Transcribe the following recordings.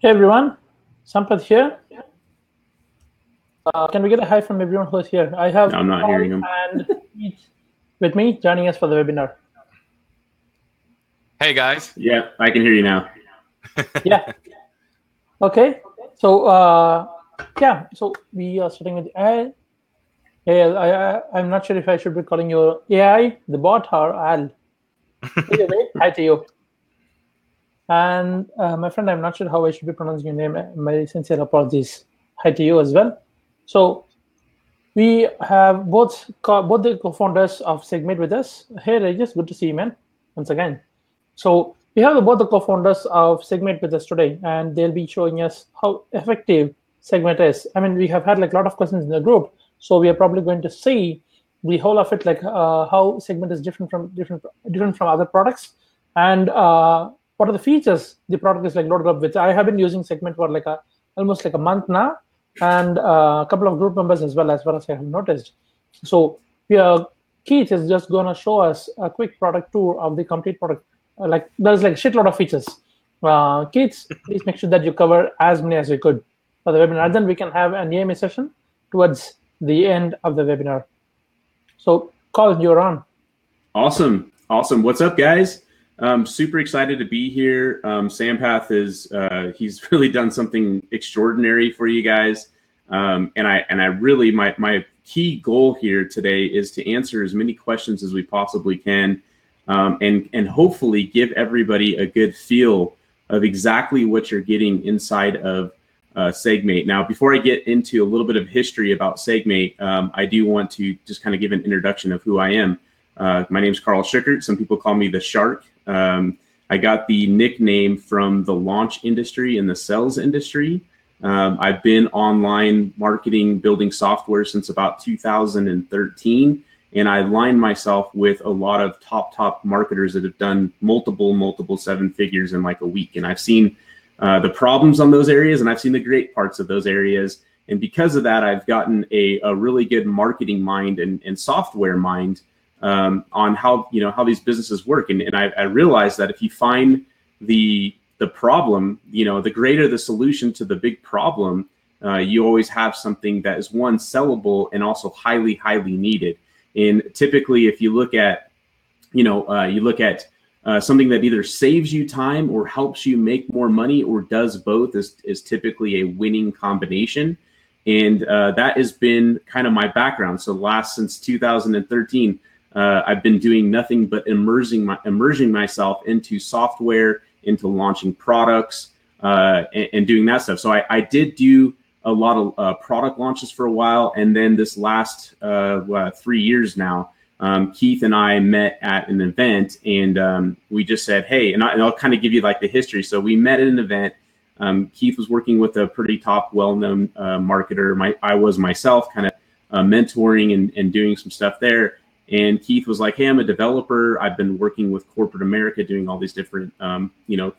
Hey everyone, Sampath here. Can we get a hi from everyone who's here? I have I'm not hearing him. and Pete with me joining us for the webinar. Hey guys. Yeah, I can hear you now. Yeah. Okay. So so we are starting with AI. I'm not sure if I should be calling you AI, the bot, or Al. Either way, hi to you. And my friend, I'm not sure how I should be pronouncing your name. My sincere apologies. Hi to you as well. So we have both the co-founders of SegMate with us. Hey, Regis, good to see you, man, once again. So we have both the co-founders of SegMate with us today, and they'll be showing us how effective SegMate is. I mean, we have had like a lot of questions in the group, so we are probably going to see the whole of it, like how SegMate is different from other products, and what are the features the product is like loaded up with. I have been using SegMate for like almost like a month now, and a couple of group members as well as I have noticed. So Keith is just going to show us a quick product tour of the complete product. Like there's like a shitload of features. Keith, please make sure that you cover as many as you could for the webinar. Then we can have an EMA session towards the end of the webinar. So Carl, you're on. Awesome. What's up, guys? Super excited to be here. Sampath is he's really done something extraordinary for you guys, and I really my key goal here today is to answer as many questions as we possibly can, and hopefully give everybody a good feel of exactly what you're getting inside of SegMate. Now, before I get into a little bit of history about SegMate, I do want to just kind of give an introduction of who I am. My name is Carl Schickert. Some people call me the Shark. I got the nickname from the launch industry and the sales industry. I've been online marketing, building software since about 2013, and I aligned myself with a lot of top marketers that have done multiple seven figures in like a week. And I've seen the problems on those areas, and I've seen the great parts of those areas. And because of that, I've gotten a really good marketing mind and software mind on how these businesses work. And I realized that if you find the problem, the greater the solution to the big problem, you always have something that is one, sellable and also highly needed. And typically, if you look at something that either saves you time or helps you make more money or does both is typically a winning combination. And that has been kind of my background. So since 2013, I've been doing nothing but immersing myself into software, into launching products, and doing that stuff. So I did do a lot of product launches for a while, and then this last 3 years now, Keith and I met at an event, and we just said, hey, and I'll kind of give you like the history. So we met at an event. Keith was working with a pretty top, well-known marketer. I was myself kind of mentoring and doing some stuff there. And Keith was like, hey, I'm a developer. I've been working with corporate America doing all these different,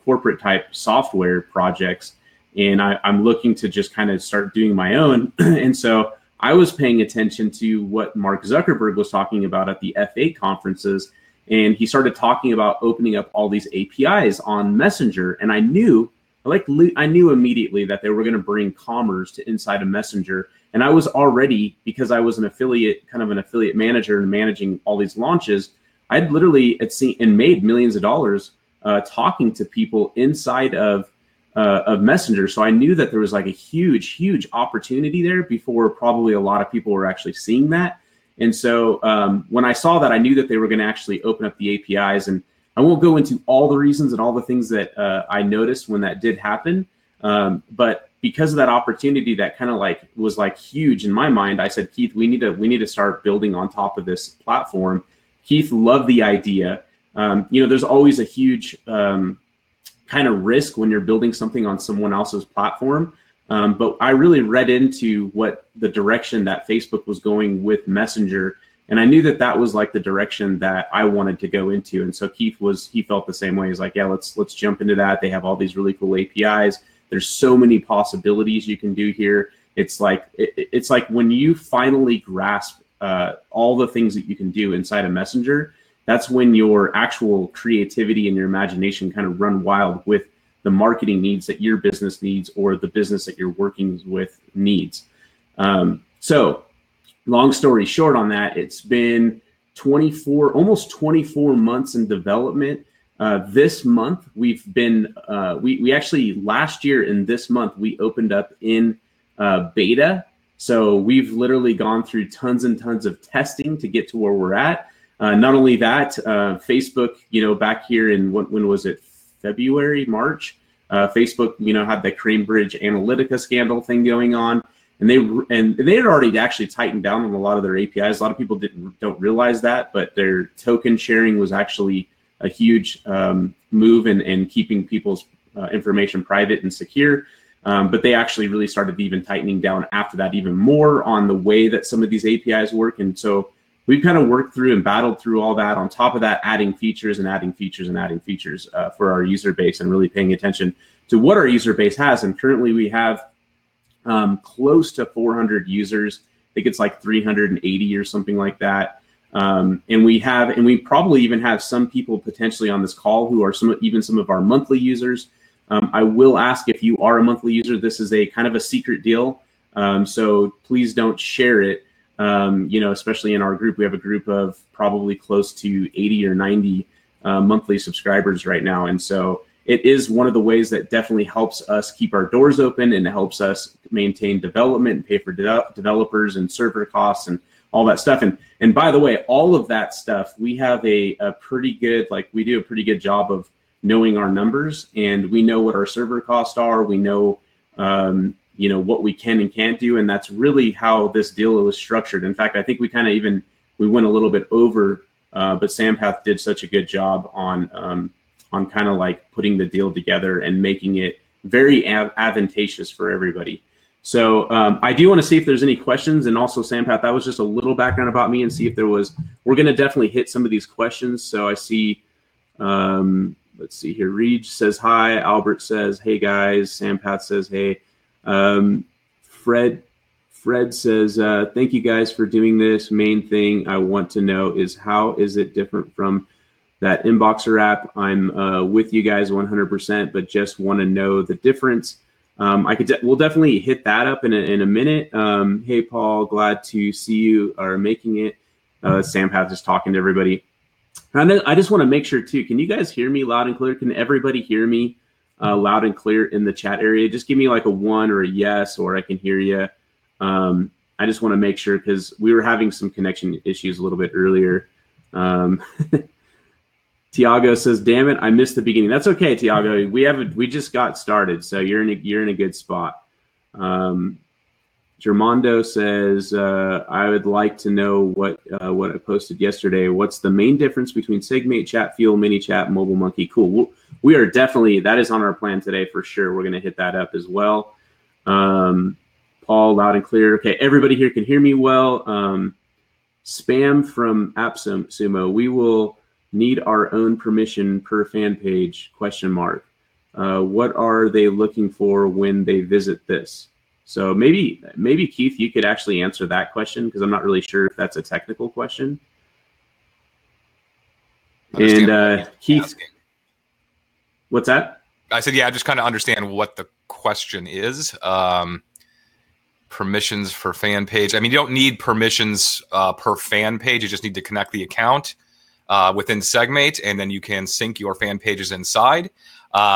corporate type software projects. And I'm looking to just kind of start doing my own. And so I was paying attention to what Mark Zuckerberg was talking about at the F8 conferences. And he started talking about opening up all these APIs on Messenger. And I knew immediately that they were going to bring commerce to inside of Messenger. And I was already, because I was an affiliate manager and managing all these launches, I'd literally seen and made millions of dollars talking to people inside of Messenger. So I knew that there was like a huge opportunity there before probably a lot of people were actually seeing that. And so when I saw that, I knew that they were going to actually open up the APIs. And I won't go into all the reasons and all the things that I noticed when that did happen. But because of that opportunity that kind of was huge in my mind, I said, Keith, we need to start building on top of this platform. Keith loved the idea. There's always a huge kind of risk when you're building something on someone else's platform. But I really read into what the direction that Facebook was going with Messenger. And I knew that was like the direction that I wanted to go into. And so he felt the same way. He's like, yeah, let's jump into that. They have all these really cool APIs. There's so many possibilities you can do here. It's like when you finally grasp all the things that you can do inside a Messenger, that's when your actual creativity and your imagination kind of run wild with the marketing needs that your business needs or the business that you're working with needs. So long story short on that, it's been almost 24 months in development. This month we've been, we actually last year in this month, we opened up in beta. So we've literally gone through tons and tons of testing to get to where we're at. Not only that, Facebook, back here in when was it? February, March, Facebook, had the Cambridge Analytica scandal thing going on. And they had already actually tightened down on a lot of their APIs. A lot of people don't realize that, but their token sharing was actually a huge move in keeping people's information private and secure. But they actually really started even tightening down after that even more on the way that some of these APIs work. And so we've kind of worked through and battled through all that. On top of that, adding features and adding features and adding features for our user base, and really paying attention to what our user base has. And currently we have close to 400 users. I think it's like 380 or something like that. And we probably even have some people potentially on this call who are some of our monthly users. I will ask, if you are a monthly user, this is a kind of a secret deal. So please don't share it. Especially in our group, we have a group of probably close to 80 or 90 monthly subscribers right now. And so it is one of the ways that definitely helps us keep our doors open, and helps us maintain development and pay for developers and server costs and all that stuff. And by the way, all of that stuff, we have a pretty good, we do a pretty good job of knowing our numbers, and we know what our server costs are. We know, what we can and can't do. And that's really how this deal was structured. In fact, I think we went a little bit over, but Sampath did such a good job on kind of putting the deal together and making it very advantageous for everybody. So I do want to see if there's any questions. And also, Sampath, that was just a little background about me, and see if there was. We're going to definitely hit some of these questions. So I see, let's see here. Reed says hi. Albert says, hey guys. Sampath says, hey. Fred says, thank you guys for doing this. Main thing I want to know is, how is it different from that Inboxer app? I'm with you guys 100%, but just want to know the difference. We'll definitely hit that up in a minute. Hey, Paul, glad to see you are making it. Sampath just talking to everybody. And I just want to make sure too, can you guys hear me loud and clear? Can everybody hear me loud and clear in the chat area? Just give me a 1 or a yes, or I can hear you. I just want to make sure, because we were having some connection issues a little bit earlier. Tiago says, damn it, I missed the beginning. That's okay, Tiago. We just got started, so you're in a good spot. Germando says, I would like to know what I posted yesterday. What's the main difference between SegMate, Chatfuel, MiniChat, MobileMonkey? Cool. We are definitely, that is on our plan today for sure. We're going to hit that up as well. Paul, loud and clear. Okay, everybody here can hear me well. Spam from AppSumo. We will need our own permission per fan page, ? What are they looking for when they visit this? So maybe Keith, you could actually answer that question, because I'm not really sure if that's a technical question. And Keith, asking. What's that? I said, yeah, I just kind of understand what the question is. Permissions for fan page. I mean, you don't need permissions per fan page. You just need to connect the account within SegMate, and then you can sync your fan pages inside.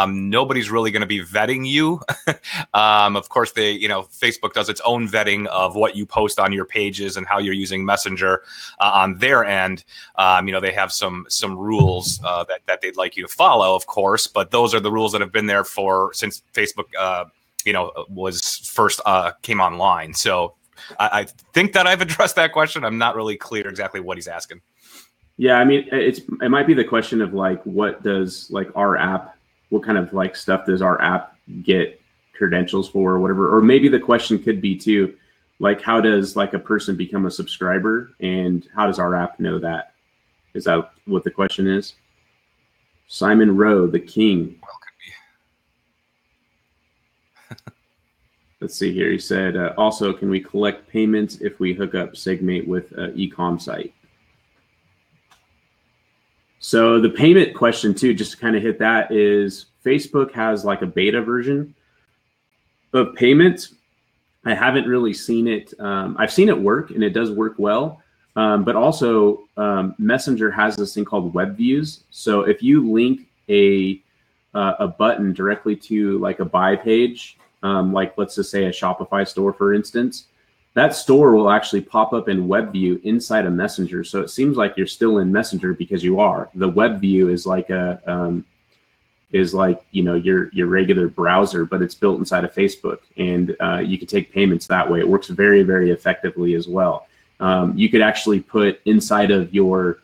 Nobody's really going to be vetting you. Of course, Facebook does its own vetting of what you post on your pages and how you're using Messenger on their end. They have some rules that they'd like you to follow, of course, but those are the rules that have been there since Facebook, was first came online. So I think that I've addressed that question. I'm not really clear exactly what he's asking. Yeah, I mean, it might be the question of what does our app, what kind of stuff does our app get credentials for, or whatever? Or maybe the question could be too, how does a person become a subscriber, and how does our app know that? Is that what the question is? Simon Rowe, the king. Well, could be. Let's see here. He said, also, can we collect payments if we hook up SegMate with an e-com site? So the payment question too, just to kind of hit that, is Facebook has like a beta version of payments. I haven't really seen it. I've seen it work, and it does work well. But also, Messenger has this thing called web views. So if you link a button directly to like a buy page, like let's just say a Shopify store, for instance, that store will actually pop up in web view inside of Messenger. So it seems like you're still in Messenger because you are. The web view is like your regular browser, but it's built inside of Facebook, and you can take payments that way. It works very, very effectively as well. You could actually put inside of your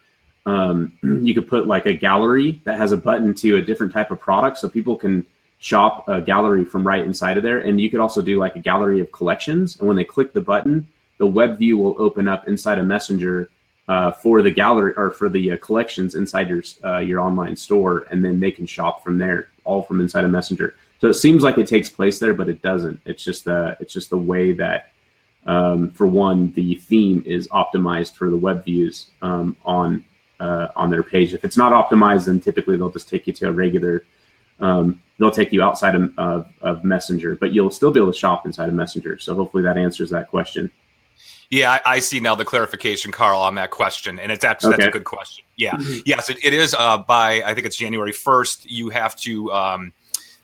you could put like a gallery that has a button to a different type of product, so people can shop a gallery from right inside of there. And you could also do like a gallery of collections, and when they click the button, the web view will open up inside of Messenger for the gallery or for the collections inside your online store, and then they can shop from there, all from inside of Messenger. So it seems like it takes place there, but it doesn't. It's just the way that, for one, the theme is optimized for the web views on their page. If it's not optimized, then typically they'll just take you to a regular. They'll take you outside of Messenger, but you'll still be able to shop inside of Messenger. So hopefully that answers that question. Yeah, I see now the clarification, Carl, on that question, and that's a good question. Yeah, yes, it is. By I think it's January 1st, you have to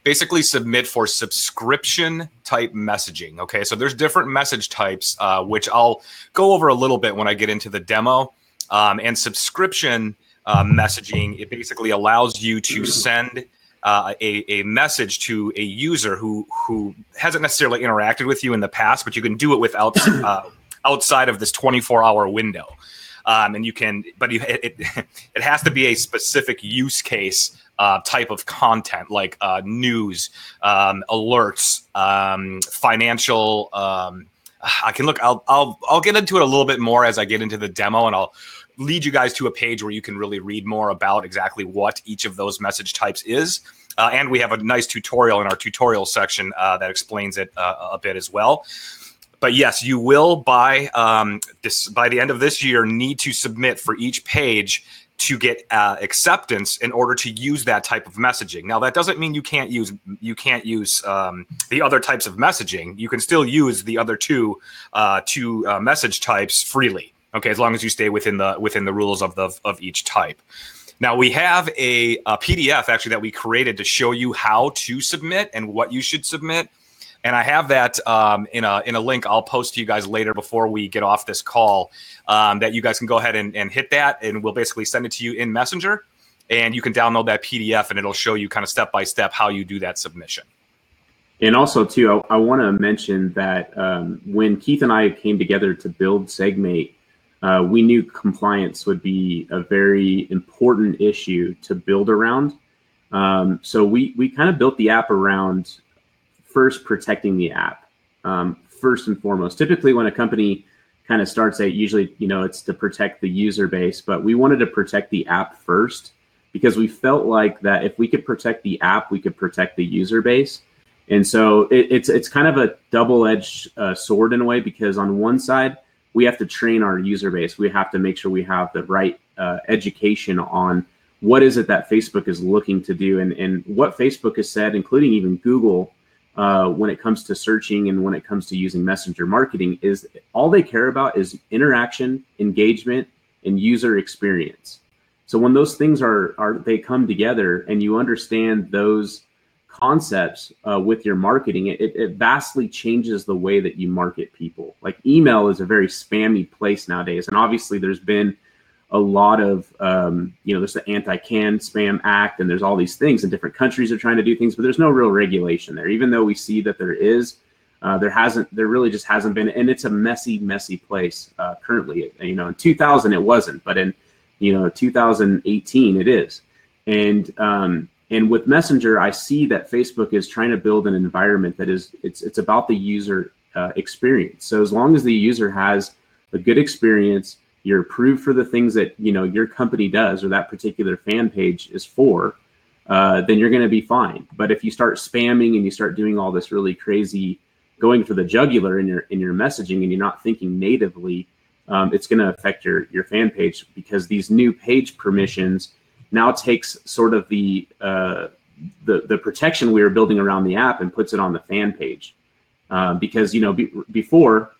basically submit for subscription type messaging. Okay, so there's different message types, which I'll go over a little bit when I get into the demo. And subscription messaging, it basically allows you to send a message to a user who hasn't necessarily interacted with you in the past, but you can do it without outside of this 24-hour window. And you can, but it has to be a specific use case type of content, like news, alerts, financial. I can look. I'll get into it a little bit more as I get into the demo, and I'll lead you guys to a page where you can really read more about exactly what each of those message types is. And we have a nice tutorial in our tutorial section that explains it a bit as well. But yes, you will by the end of this year need to submit for each page to get acceptance in order to use that type of messaging. Now, that doesn't mean you can't use the other types of messaging. You can still use the other two message types freely. Okay, as long as you stay within the rules of each type. Now, we have a PDF actually that we created to show you how to submit and what you should submit. And I have that in a link I'll post to you guys later before we get off this call, that you guys can go ahead and hit that, and we'll basically send it to you in Messenger, and you can download that PDF, and it'll show you kind of step by step how you do that submission. And also, too, I want to mention that when Keith and I came together to build SegMate, we knew compliance would be a very important issue to build around. So we kind of built the app around first protecting the app, first and foremost. Typically, when a company kind of starts out, usually, it's to protect the user base, but we wanted to protect the app first because we felt like that if we could protect the app, we could protect the user base. And so it's kind of a double-edged sword in a way, because on one side, we have to train our user base. We have to make sure we have the right education on what is it that Facebook is looking to do, and what Facebook has said, including even Google, when it comes to searching and when it comes to using messenger marketing, is all they care about is interaction, engagement, and user experience. So when those things they come together and you understand those concepts with your marketing, it vastly changes the way that you market people. Like, email is a very spammy place nowadays, and obviously there's been a lot of there's the Anti-Can Spam Act, and there's all these things, and different countries are trying to do things, but there's no real regulation there. Even though we see that there is, there really just hasn't been, and it's a messy place currently. In 2000 it wasn't, but in 2018 it is. And with Messenger, I see that Facebook is trying to build an environment that it's about the user experience. So as long as the user has a good experience, you're approved for the things that your company does or that particular fan page is for, then you're going to be fine. But if you start spamming and you start doing all this really crazy, going for the jugular in your messaging, and you're not thinking natively, it's going to affect your fan page, because these new page permissions now takes sort of the the protection we were building around the app and puts it on the fan page. Because, before,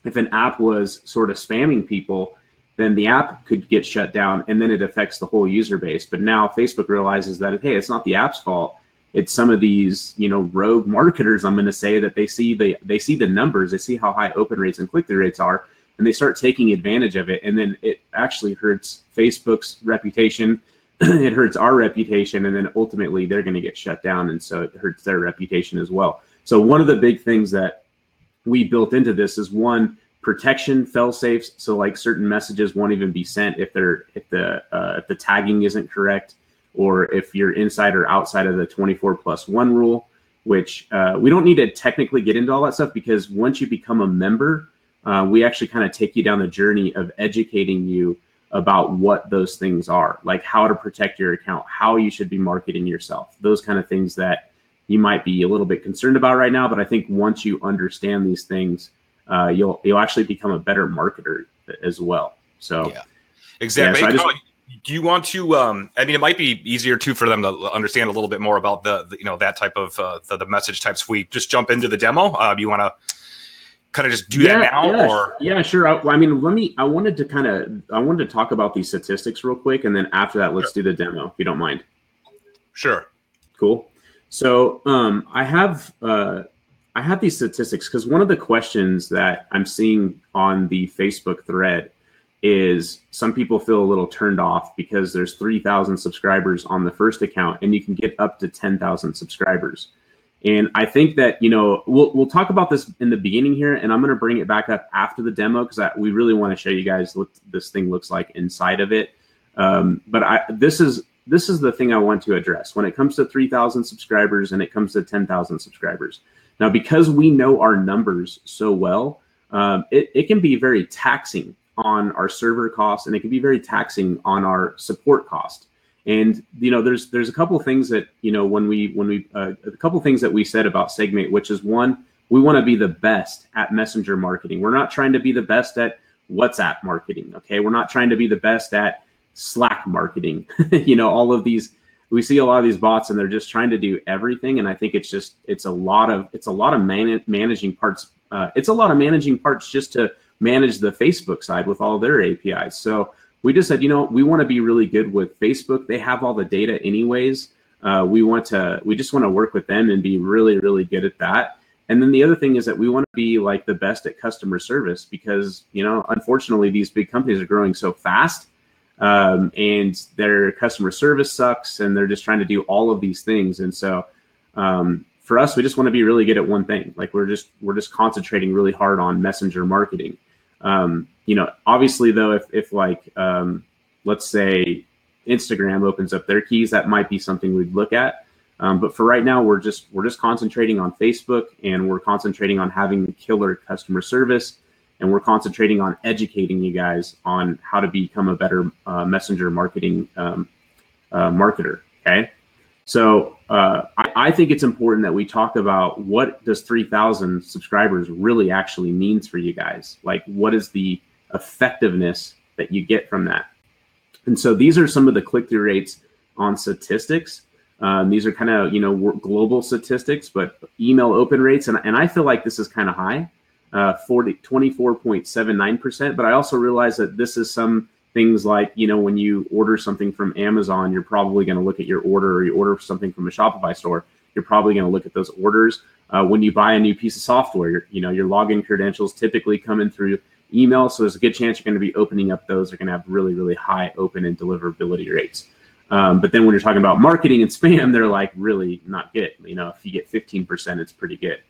if an app was sort of spamming people, then the app could get shut down and then it affects the whole user base. But now Facebook realizes that, hey, it's not the app's fault. It's some of these, rogue marketers, I'm going to say, that they see the numbers, they see how high open rates and click-through rates are, and they start taking advantage of it. And then it actually hurts Facebook's reputation. It hurts our reputation. And then ultimately they're going to get shut down. And so it hurts their reputation as well. So one of the big things that we built into this is, one, protection, fail-safes. So like certain messages won't even be sent if the tagging isn't correct, or if you're inside or outside of the 24+1 rule, which we don't need to technically get into all that stuff, because once you become a member, we actually kind of take you down the journey of educating you about what those things are, like how to protect your account, how you should be marketing yourself, those kind of things that you might be a little bit concerned about right now. But I think once you understand these things, you'll actually become a better marketer as well. So yeah, exactly. Yeah, so do you want to? It might be easier too for them to understand a little bit more about the that type of the message types. We just jump into the demo. Do you want to kind of just do that now? Or yeah, sure. I wanted to talk about these statistics real quick, and then after that, let's do the demo, if you don't mind. Sure. Cool. So I have these statistics because one of the questions that I'm seeing on the Facebook thread is some people feel a little turned off because there's 3,000 subscribers on the first account and you can get up to 10,000 subscribers. And I think that, we'll talk about this in the beginning here, and I'm going to bring it back up after the demo because we really want to show you guys what this thing looks like inside of it. But this is the thing I want to address when it comes to 3,000 subscribers and it comes to 10,000 subscribers. Now, because we know our numbers so well, it can be very taxing on our server costs, and it can be very taxing on our support cost. And there's a couple of things that a couple of things that we said about SegMate, which is, one, we want to be the best at messenger marketing. We're not trying to be the best at WhatsApp marketing. Okay, we're not trying to be the best at Slack marketing. All of these, we see a lot of these bots and they're just trying to do everything. And I think it's a lot of managing parts. It's a lot of managing parts just to manage the Facebook side with all their APIs. So we just said, we want to be really good with Facebook. They have all the data anyways. We just want to work with them and be really, really good at that. And then the other thing is that we want to be like the best at customer service because, unfortunately, these big companies are growing so fast. And their customer service sucks, and they're just trying to do all of these things. And so for us, we just want to be really good at one thing. Like we're just concentrating really hard on messenger marketing. Obviously though, if let's say Instagram opens up their keys, that might be something we'd look at. But for right now, we're just concentrating on Facebook, and we're concentrating on having killer customer service. And we're concentrating on educating you guys on how to become a better messenger marketing marketer. Okay. So I think it's important that we talk about what does 3,000 subscribers really actually means for you guys. Like, what is the effectiveness that you get from that? And so these are some of the click-through rates on statistics. These are kind of, global statistics, but email open rates. And I feel like this is kind of high. 24.79%. But I also realize that this is some things like, when you order something from Amazon, you're probably going to look at your order, or you order something from a Shopify store, you're probably going to look at those orders. When you buy a new piece of software, your login credentials typically come in through email. So there's a good chance you're going to be opening up those. They're going to have really, really high open and deliverability rates. But then when you're talking about marketing and spam, they're like really not good. If you get 15%, it's pretty good.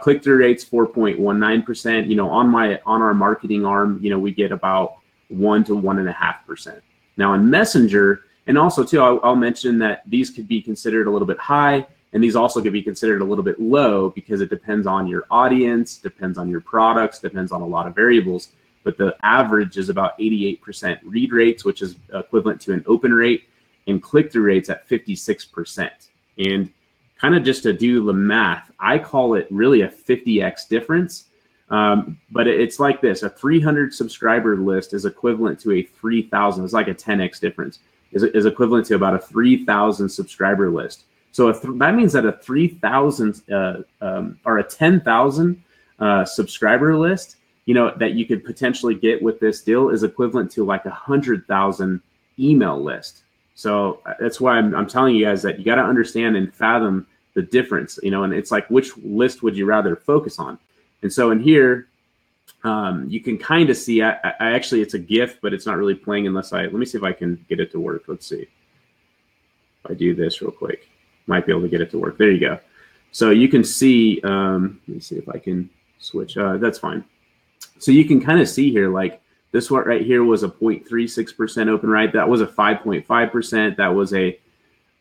Click-through rates 4.19%. On our marketing arm, we get about 1 to 1.5%. Now in Messenger, and also too, I'll mention that these could be considered a little bit high, and these also could be considered a little bit low because it depends on your audience, depends on your products, depends on a lot of variables. But the average is about 88% read rates, which is equivalent to an open rate, and click-through rates at 56%. And kind of just to do the math, I call it really a 50x difference. But it's like this: a 300 subscriber list is equivalent to a 3,000. It's like a 10x difference. Is equivalent to about a 3,000 subscriber list. So that means that a 3,000 or a 10,000 subscriber list, that you could potentially get with this deal is equivalent to like 100,000 email list. So that's why I'm telling you guys that you got to understand and fathom the difference, and it's like, which list would you rather focus on? And so in here, you can kind of see, I actually, it's a GIF, but it's not really playing unless let me see if I can get it to work. Let's see. If I do this real quick, might be able to get it to work. There you go. So you can see, let me see if I can switch. That's fine. So you can kind of see here, like this one right here was a 0.36% open rate. That was a 5.5%. That was a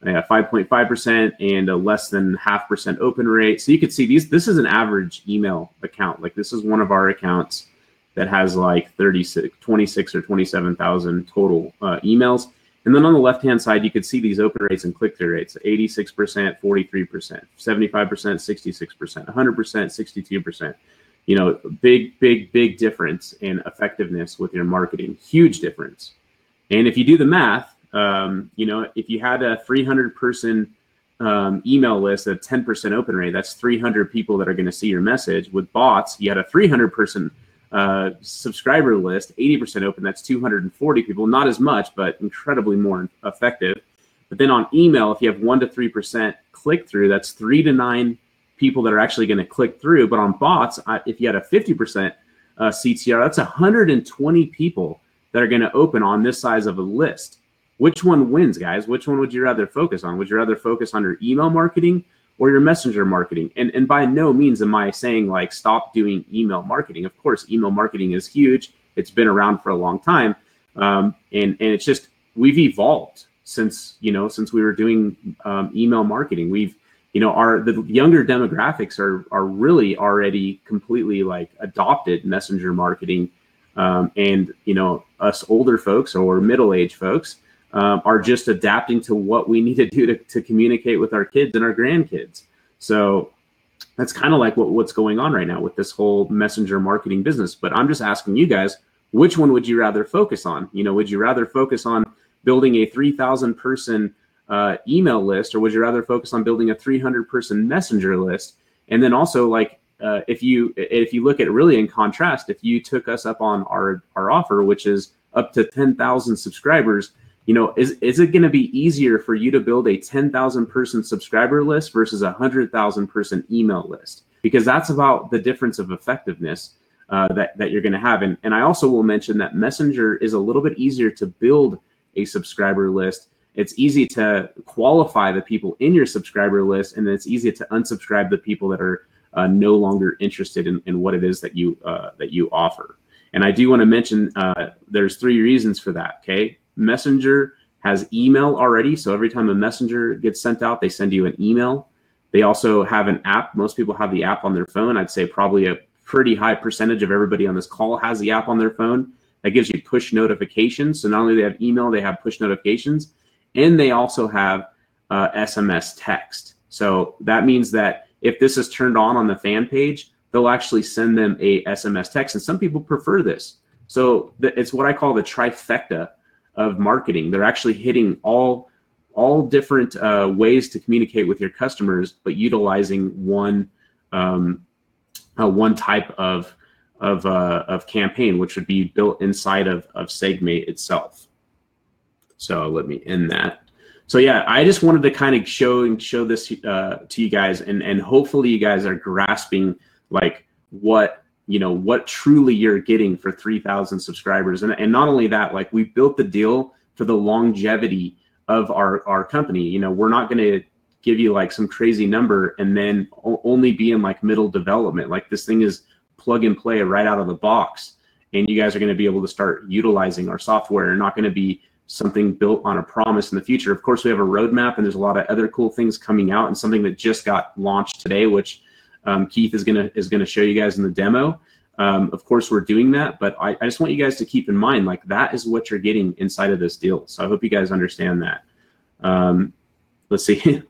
5.5% and a less than 0.5% open rate. So you can see this is an average email account. Like this is one of our accounts that has like 26 or 27,000 total emails. And then on the left-hand side, you could see these open rates and click-through rates: 86%, 43%, 75%, 66%, 100%, 62%. Big difference in effectiveness with your marketing. Huge difference. And if you do the math, if you had a 300-person email list at 10% open rate, that's 300 people that are going to see your message. With bots, you had a 300-person subscriber list, 80% open, that's 240 people. Not as much, but incredibly more effective. But then on email, if you have 1 to 3% click through, that's 3 to 9 people that are actually going to click through. But on bots, if you had a 50% CTR, that's 120 people that are going to open on this size of a list. Which one wins, guys? Which one would you rather focus on? Would you rather focus on your email marketing or your messenger marketing? And by no means am I saying like stop doing email marketing. Of course, email marketing is huge. It's been around for a long time, and it's just we've evolved since we were doing email marketing. We've the younger demographics are really already completely like adopted messenger marketing, and us older folks or middle-aged folks are just adapting to what we need to do to communicate with our kids and our grandkids. So that's kind of like what's going on right now with this whole messenger marketing business. But I'm just asking you guys, which one would you rather focus on? Would you rather focus on building a 3,000 person email list, or would you rather focus on building a 300 person messenger list? And then also, like, if you look at it really in contrast, if you took us up on our offer, which is up to 10,000 subscribers, is it going to be easier for you to build a 10,000 person subscriber list versus a 100,000 person email list? Because that's about the difference of effectiveness that you're going to have. And I also will mention that Messenger is a little bit easier to build a subscriber list. It's easy to qualify the people in your subscriber list, and then it's easy to unsubscribe the people that are no longer interested in what it is that you offer. And I do want to mention there's 3 reasons for that. Okay. Messenger has email already. So every time a messenger gets sent out, they send you an email. They also have an app. Most people have the app on their phone. I'd say probably a pretty high percentage of everybody on this call has the app on their phone. That gives you push notifications. So not only do they have email, they have push notifications, and they also have SMS text. So that means that if this is turned on the fan page, they'll actually send them a SMS text. And some people prefer this. So it's what I call the trifecta of marketing. They're actually hitting all different ways to communicate with your customers, but utilizing one type of campaign, which would be built inside of SegMate itself. So let me end that. So yeah, I just wanted to kind of show this to you guys, and hopefully you guys are grasping like what truly you're getting for 3,000 subscribers. And not only that, like, we built the deal for the longevity of our company. We're not going to give you like some crazy number and then only be in like middle development. Like, this thing is plug and play right out of the box, and you guys are going to be able to start utilizing our software, and not going to be something built on a promise in the future. Of course, we have a roadmap, and there's a lot of other cool things coming out, and something that just got launched today, which Keith is gonna show you guys in the demo. Of course, we're doing that, but I just want you guys to keep in mind, like, that is what you're getting inside of this deal. So I hope you guys understand that. Let's see.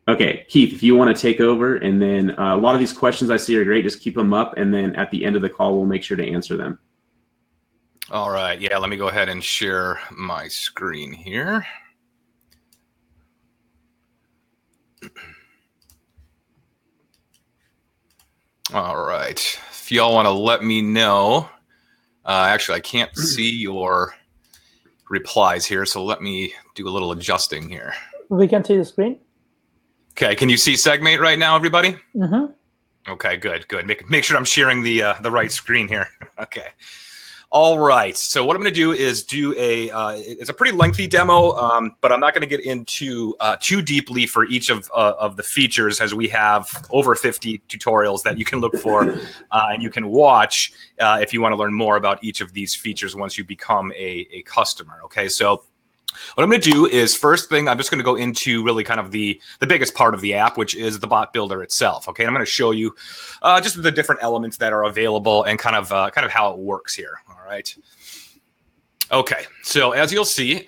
Okay, Keith, if you want to take over, and then a lot of these questions I see are great. Just keep them up, and then at the end of the call, we'll make sure to answer them. All right. Yeah, let me go ahead and share my screen here. All right. If y'all want to let me know, actually, I can't see your replies here, so let me do a little adjusting here. We can see the screen. Okay, can you see SegMate right now, everybody? Mm-hmm. Okay, good. Make sure I'm sharing the right screen here. Okay. All right. So what I'm going to do is do it's a pretty lengthy demo, but I'm not going to get into too deeply for each of the features, as we have over 50 tutorials that you can look for and you can watch if you want to learn more about each of these features once you become a customer. Okay. So what I'm going to do is, first thing, I'm just going to go into really kind of the biggest part of the app, which is the bot builder itself. Okay, and I'm going to show you just the different elements that are available and kind of how it works here. All right. Okay, so as you'll see,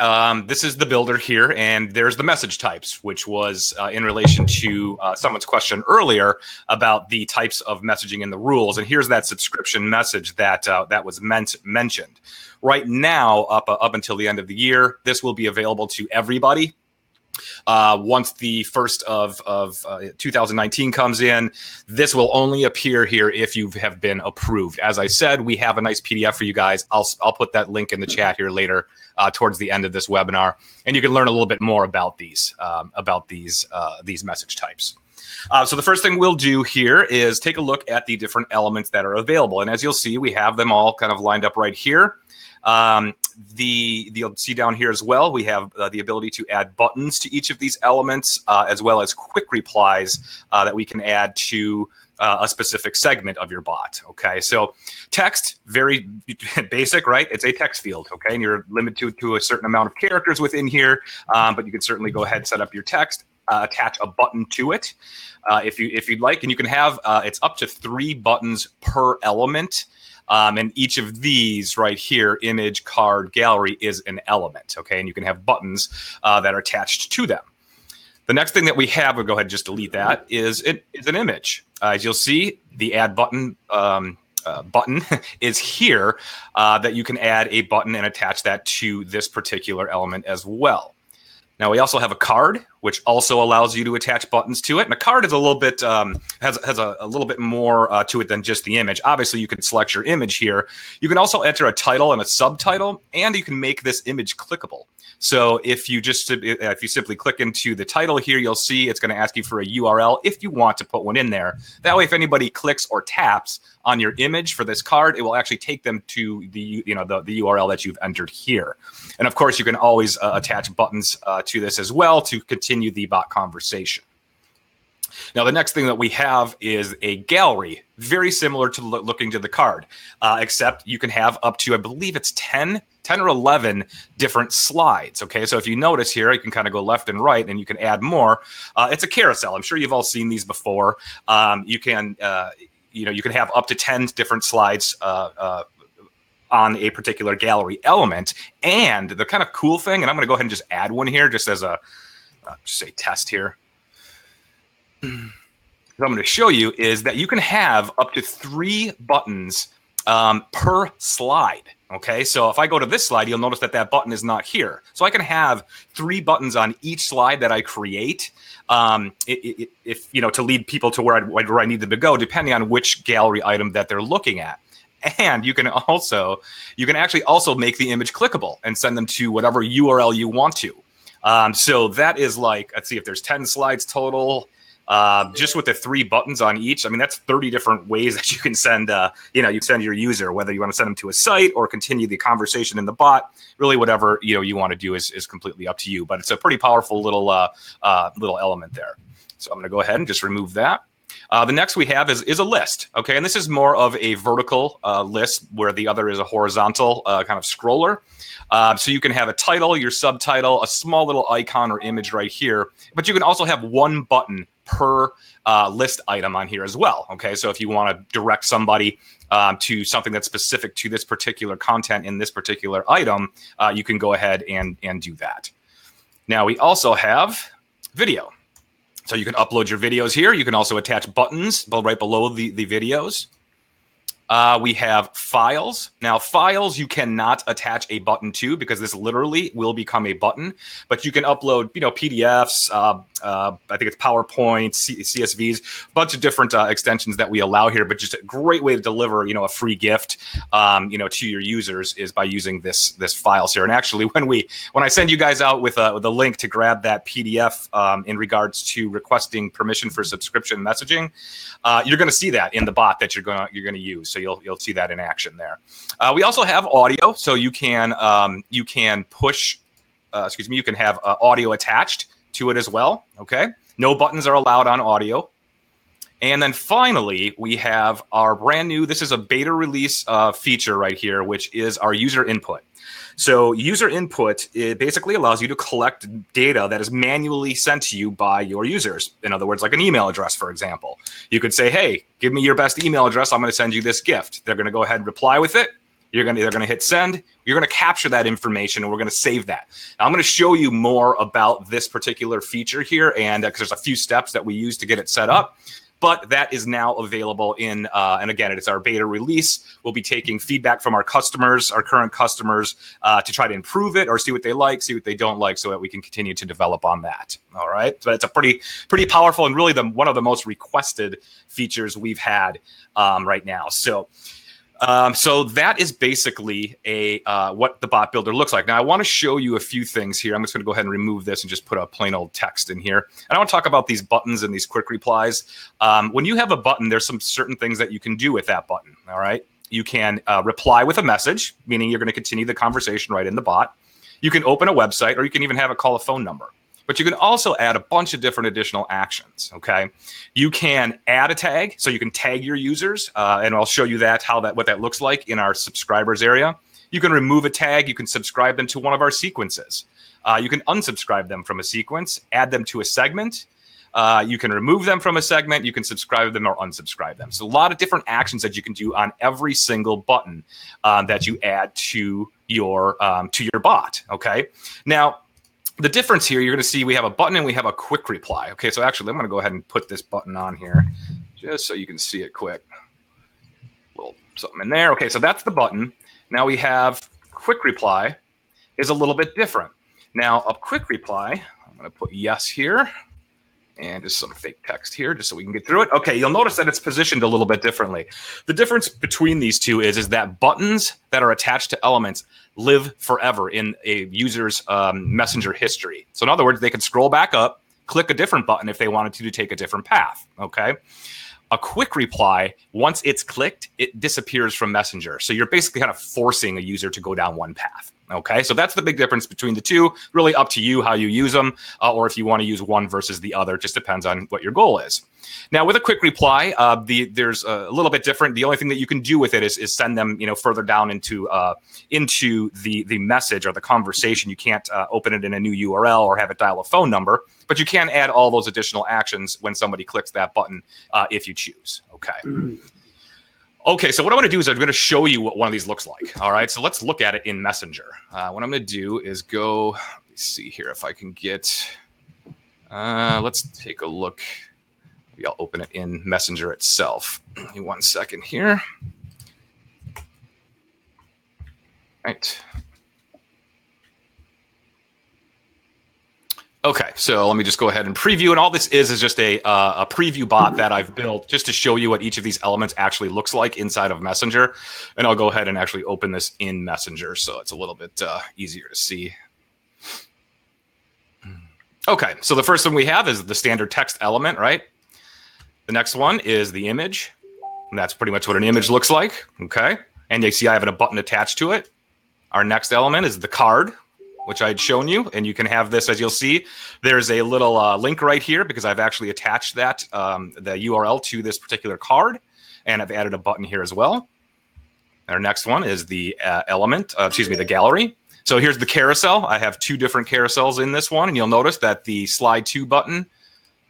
this is the builder here, and there's the message types, which was in relation to someone's question earlier about the types of messaging in the rules. And here's that subscription message that was mentioned. Right now, up until the end of the year, this will be available to everybody. Once the first of 2019 comes in, this will only appear here if you have been approved. As I said, we have a nice PDF for you guys. I'll put that link in the chat here later towards the end of this webinar, and you can learn a little bit more about these message types. So the first thing we'll do here is take a look at the different elements that are available, and as you'll see, we have them all kind of lined up right here. You'll see down here as well, we have the ability to add buttons to each of these elements, as well as quick replies that we can add to a specific segment of your bot. Okay, so text, very basic, right? It's a text field, okay, and you're limited to a certain amount of characters within here, but you can certainly go ahead and set up your text, attach a button to it if you'd like, and you can have it's up to 3 buttons per element. And each of these right here, image, card, gallery, is an element, okay? And you can have buttons that are attached to them. The next thing that we have, we'll go ahead and just delete that, is an image. As you'll see, the add button button is here that you can add a button and attach that to this particular element as well. Now we also have a card, which also allows you to attach buttons to it. And a card is a little bit has a little bit more to it than just the image. Obviously, you can select your image here. You can also enter a title and a subtitle, and you can make this image clickable. So if you simply click into the title here, you'll see it's going to ask you for a URL if you want to put one in there. That way, if anybody clicks or taps on your image for this card, it will actually take them to the URL that you've entered here. And of course, you can always attach buttons to this as well to continue the bot conversation. Now, the next thing that we have is a gallery, very similar to looking to the card, except you can have up to, I believe it's 10 or 11 different slides. Okay, so if you notice here, you can kind of go left and right, and you can add more. It's a carousel. I'm sure you've all seen these before. You can have up to 10 different slides on a particular gallery element. And the kind of cool thing, and I'm going to go ahead and just add one here, just as a just say test here. What I'm going to show you is that you can have up to 3 buttons per slide. Okay, so if I go to this slide, you'll notice that that button is not here. So I can have 3 buttons on each slide that I create, if to lead people to where I need them to go, depending on which gallery item that they're looking at. And you can actually also make the image clickable and send them to whatever URL you want to. So that is like, let's see if there's 10 slides total. Just with the 3 buttons on each, I mean, that's 30 different ways that you can send, you send your user, whether you want to send them to a site or continue the conversation in the bot. Really, whatever you want to do is completely up to you. But it's a pretty powerful little element there. So I'm going to go ahead and just remove that. The next we have is a list. Okay, and this is more of a vertical list, where the other is a horizontal kind of scroller. So you can have a title, your subtitle, a small little icon or image right here, but you can also have 1 button per list item on here as well. Okay, so if you want to direct somebody to something that's specific to this particular content in this particular item, you can go ahead and do that. Now we also have video. So you can upload your videos here. You can also attach buttons right below the videos. We have files. Now, files you cannot attach a button to because this literally will become a button. But you can upload, PDFs. I think it's PowerPoint, CSVs, a bunch of different extensions that we allow here. But just a great way to deliver, a free gift, to your users is by using this files here. And actually, when I send you guys out with a link to grab that PDF in regards to requesting permission for subscription messaging, you're going to see that in the bot that you're going to use. So you'll see that in action there. We also have audio, so you can push. You can have audio attached to it as well. Okay, no buttons are allowed on audio. And then finally, we have our brand new. This is a beta release feature right here, which is our user input. So user input, it basically allows you to collect data that is manually sent to you by your users. In other words, like an email address, for example. You could say, hey, give me your best email address. I'm going to send you this gift. They're going to go ahead and reply with it. They're going to hit send. You're going to capture that information, and we're going to save that. Now, I'm going to show you more about this particular feature here, and because there's a few steps that we use to get it set up. But that is now available in, and again, it's our beta release. We'll be taking feedback from our customers, our current customers, to try to improve it or see what they like, see what they don't like, so that we can continue to develop on that. All right. So it's a pretty powerful and really one of the most requested features we've had right now. So that is basically what the bot builder looks like. Now, I want to show you a few things here. I'm just going to go ahead and remove this and just put a plain old text in here. And I want to talk about these buttons and these quick replies. When you have a button, there's some certain things that you can do with that button. All right. You can reply with a message, meaning you're going to continue the conversation right in the bot. You can open a website, or you can even have it call a phone number. But you can also add a bunch of different additional actions, okay? You can add a tag, so you can tag your users, and I'll show you what that looks like in our subscribers area. You can remove a tag. You can subscribe them to one of our sequences. You can unsubscribe them from a sequence, add them to a segment. You can remove them from a segment. You can subscribe them or unsubscribe them. So a lot of different actions that you can do on every single button that you add to your bot, okay? Now, the difference here, you're going to see we have a button and we have a quick reply. Okay, so actually, I'm going to go ahead and put this button on here just so you can see it quick. A little something in there. Okay, so that's the button. Now we have quick reply is a little bit different. Now, a quick reply, I'm going to put yes here. And just some fake text here just so we can get through it. Okay, you'll notice that it's positioned a little bit differently. The difference between these two is that buttons that are attached to elements live forever in a user's messenger history. So in other words, they can scroll back up, click a different button if they wanted to take a different path, okay? A quick reply, once it's clicked, it disappears from Messenger. So you're basically kind of forcing a user to go down one path. Okay, so that's the big difference between the two. Really up to you how you use them, or if you want to use one versus the other. Just depends on what your goal is. Now, with a quick reply, there's a little bit different. The only thing that you can do with it is send them, further down into the message or the conversation. You can't open it in a new URL or have it dial a phone number, but you can add all those additional actions when somebody clicks that button if you choose. Okay. Okay, so what I want to do is I'm going to show you what one of these looks like. All right, so let's look at it in Messenger. What I'm going to do is go, let me see here if I can get, let's take a look. Maybe I'll open it in Messenger itself. Give me 1 second here. All right. Okay, so let me just go ahead and preview. And all this is just a preview bot that I've built just to show you what each of these elements actually looks like inside of Messenger. And I'll go ahead and actually open this in Messenger so it's a little bit easier to see. Okay, so the first one we have is the standard text element, right? The next one is the image. And that's pretty much what an image looks like, okay? And you see I have a button attached to it. Our next element is the card, which I had shown you, and you can have this, as you'll see, there's a little link right here because I've actually attached that, the URL to this particular card, and I've added a button here as well. Our next one is the the gallery. So here's the carousel. I have two different carousels in this one, and you'll notice that the slide to button,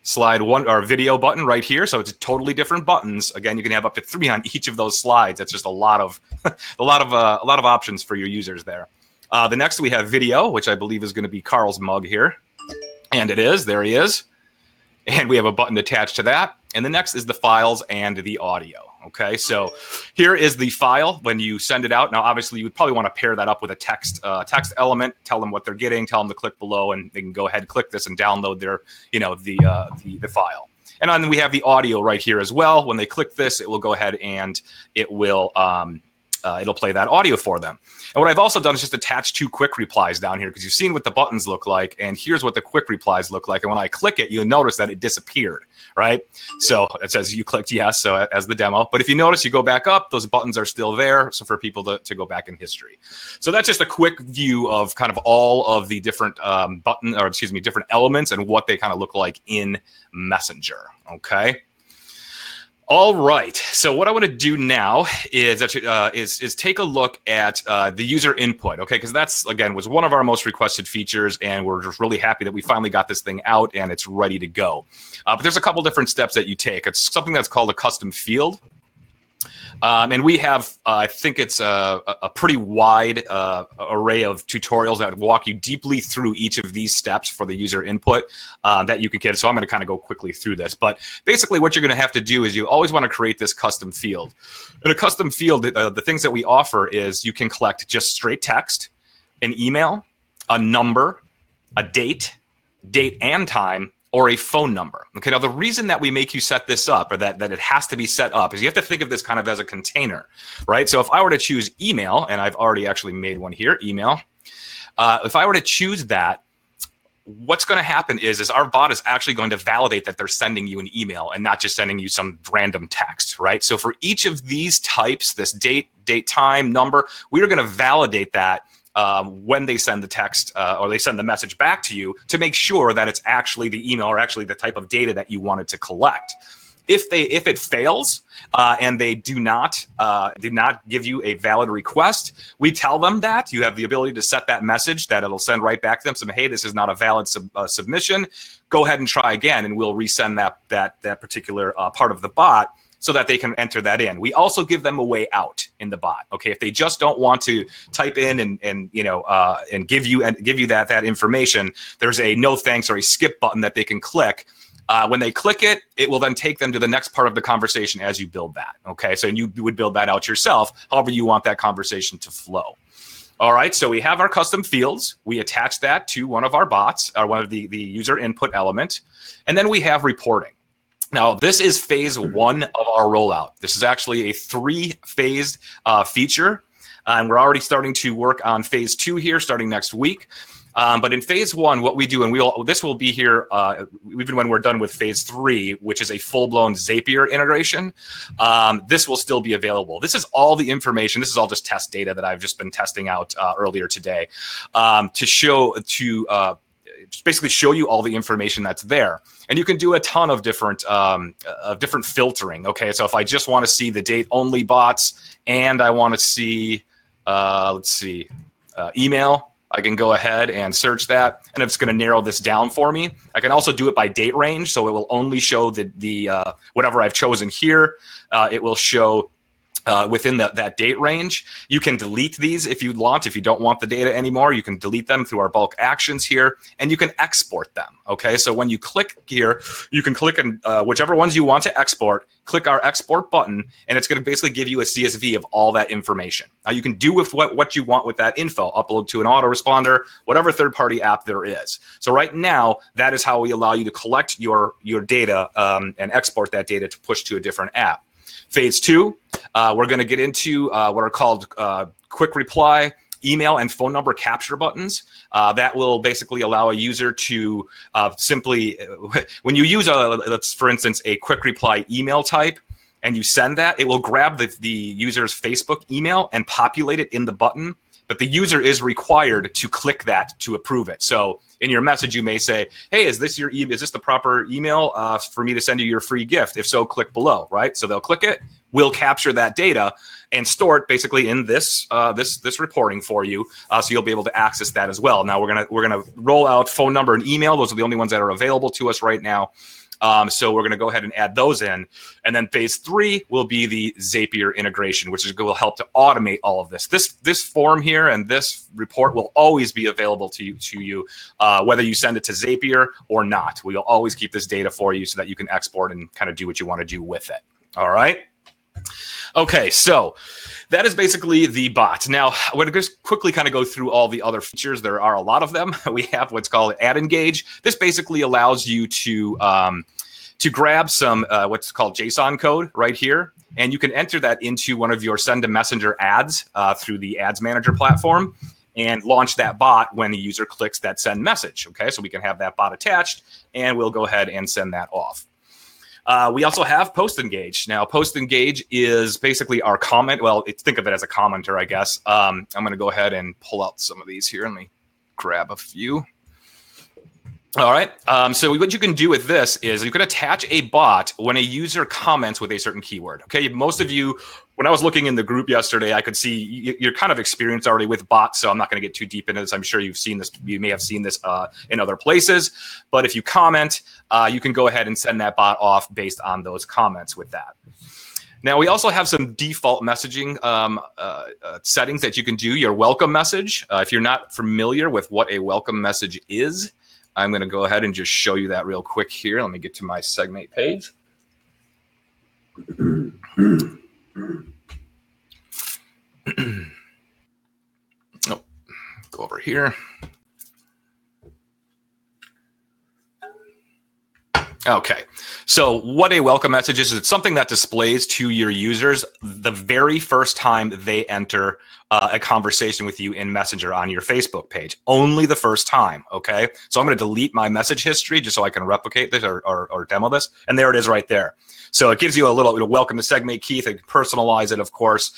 slide one, or video button right here. So it's totally different buttons. Again, you can have up to 3 on each of those slides. That's just a lot of options for your users there. The next we have video, which I believe is going to be Carl's mug here. And it is. There he is. And we have a button attached to that. And the next is the files and the audio. Okay, so here is the file when you send it out. Now, obviously, you would probably want to pair that up with a text element. Tell them what they're getting. Tell them to click below, and they can go ahead and click this and download their, the file. And then we have the audio right here as well. When they click this, it will go ahead and it will it'll play that audio for them. And what I've also done is just attach 2 quick replies down here, because you've seen what the buttons look like, and here's what the quick replies look like. And when I click it, you'll notice that it disappeared, right? So it says you clicked yes, so as the demo. But if you notice, you go back up, those buttons are still there, so for people to go back in history. So that's just a quick view of kind of all of the different different elements and what they kind of look like in Messenger, okay? All right. So what I want to do now is take a look at the user input, okay? Because that's, again, was one of our most requested features, and we're just really happy that we finally got this thing out and it's ready to go. But there's a couple different steps that you take. It's something that's called a custom field. And we have, I think it's a pretty wide array of tutorials that walk you deeply through each of these steps for the user input that you can get. So I'm going to kind of go quickly through this. But basically what you're going to have to do is you always want to create this custom field. In a custom field, the things that we offer is you can collect just straight text, an email, a number, a date and time, or a phone number. Okay, now the reason that we make you set this up, or that it has to be set up, is you have to think of this kind of as a container, right? So if I were to choose email, and I've already actually made one here, email. If I were to choose that, what's going to happen is our bot is actually going to validate that they're sending you an email and not just sending you some random text, right? So for each of these types, this date, time, number, we are going to validate that when they send the text or they send the message back to you to make sure that it's actually the email or actually the type of data that you wanted to collect. If it fails and they do not give you a valid request, we tell them that you have the ability to set that message that it'll send right back to them. So, hey, this is not a valid submission. Go ahead and try again, and we'll resend that particular part of the bot, so that they can enter that in. We also give them a way out in the bot. Okay, if they just don't want to type in and give you that information, there's a no thanks or a skip button that they can click. When they click it, it will then take them to the next part of the conversation as you build that. Okay, so you would build that out yourself, however you want that conversation to flow. All right, so we have our custom fields. We attach that to one of our bots, or one of the user input element, and then we have reporting. Now, this is phase 1 of our rollout. This is actually a 3-phased feature, and we're already starting to work on phase 2 here, starting next week. But in phase 1, what we do, and this will be here even when we're done with phase 3, which is a full-blown Zapier integration. This will still be available. This is all the information. This is all just test data that I've just been testing out earlier today to basically show you all the information that's there. And you can do a ton of different filtering. Okay, so if I just want to see the date only bots and I want to see, email, I can go ahead and search that, and it's going to narrow this down for me. I can also do it by date range, so it will only show the whatever I've chosen here. It will show within that date range. You can delete these if you want. If you don't want the data anymore, you can delete them through our bulk actions here, and you can export them. Okay, so when you click here, you can click on whichever ones you want to export, click our export button, and it's going to basically give you a CSV of all that information. Now you can do with what you want with that info, upload to an autoresponder, whatever third-party app there is. So right now, that is how we allow you to collect your data and export that data to push to a different app. Phase 2, we're going to get into what are called quick reply, email, and phone number capture buttons. That will basically allow a user to simply, when you use, let's for instance, a quick reply email type, and you send that, it will grab the user's Facebook email and populate it in the button. But the user is required to click that to approve it. So in your message, you may say, hey, is this the proper email for me to send you your free gift? If so, click below, right? So they'll click it, we'll capture that data and store it basically in this reporting for you. So you'll be able to access that as well. Now we're gonna roll out phone number and email. Those are the only ones that are available to us right now. So we're going to go ahead and add those in. And then phase 3 will be the Zapier integration, which will help to automate all of this. This form here and this report will always be available to you, whether you send it to Zapier or not. We'll always keep this data for you so that you can export and kind of do what you want to do with it. All right. Okay, so that is basically the bot. Now, I'm going to just quickly kind of go through all the other features. There are a lot of them. We have what's called Ad Engage. This basically allows you to grab some what's called JSON code right here, and you can enter that into one of your Send to Messenger ads through the Ads Manager platform and launch that bot when the user clicks that send message. Okay, so we can have that bot attached, and we'll go ahead and send that off. We also have Post Engage. Now, Post Engage is basically our comment. Well, think of it as a commenter, I guess. I'm going to go ahead and pull out some of these here. Let me grab a few. All right. So what you can do with this is you can attach a bot when a user comments with a certain keyword. Okay. Most of you, when I was looking in the group yesterday, I could see you're kind of experienced already with bots. So I'm not going to get too deep into this. I'm sure you've seen this. You may have seen this in other places. But if you comment, you can go ahead and send that bot off based on those comments with that. Now, we also have some default messaging settings that you can do. Your welcome message. If you're not familiar with what a welcome message is, I'm going to go ahead and just show you that real quick here. Let me get to my SegMate page. Oh, go over here. Okay, so what a welcome message is, it's something that displays to your users the very first time they enter a conversation with you in Messenger on your Facebook page. Only the first time, okay? So I'm going to delete my message history just so I can replicate this or demo this, and there it is right there. So it gives you a little welcome to SegMate, Keith. They can personalize it, of course.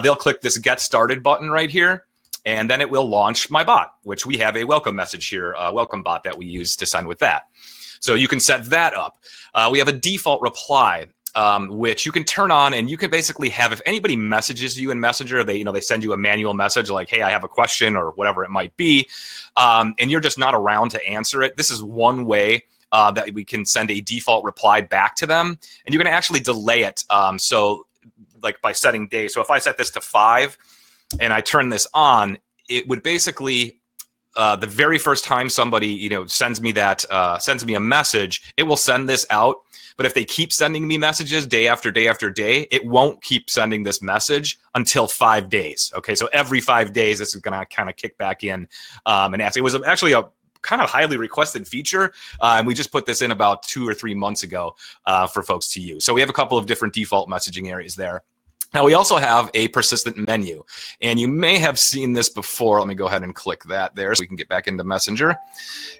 They'll click this Get Started button right here, and then it will launch my bot, which we have a welcome message here, welcome bot that we use to send with that. So you can set that up. We have a default reply, which you can turn on, and you can basically have, if anybody messages you in Messenger, they send you a manual message like, hey, I have a question or whatever it might be, and you're just not around to answer it. This is one way that we can send a default reply back to them, and you can actually delay it. So like by setting days. So if I set this to 5 and I turn this on, it would basically the very first time somebody sends me a message, it will send this out. But if they keep sending me messages day after day after day, it won't keep sending this message until 5 days. Okay, so every 5 days, this is going to kind of kick back in and ask. It was actually a kind of highly requested feature, and we just put this in about 2 or 3 months ago for folks to use. So we have a couple of different default messaging areas there. Now, we also have a persistent menu, and you may have seen this before. Let me go ahead and click that there so we can get back into Messenger.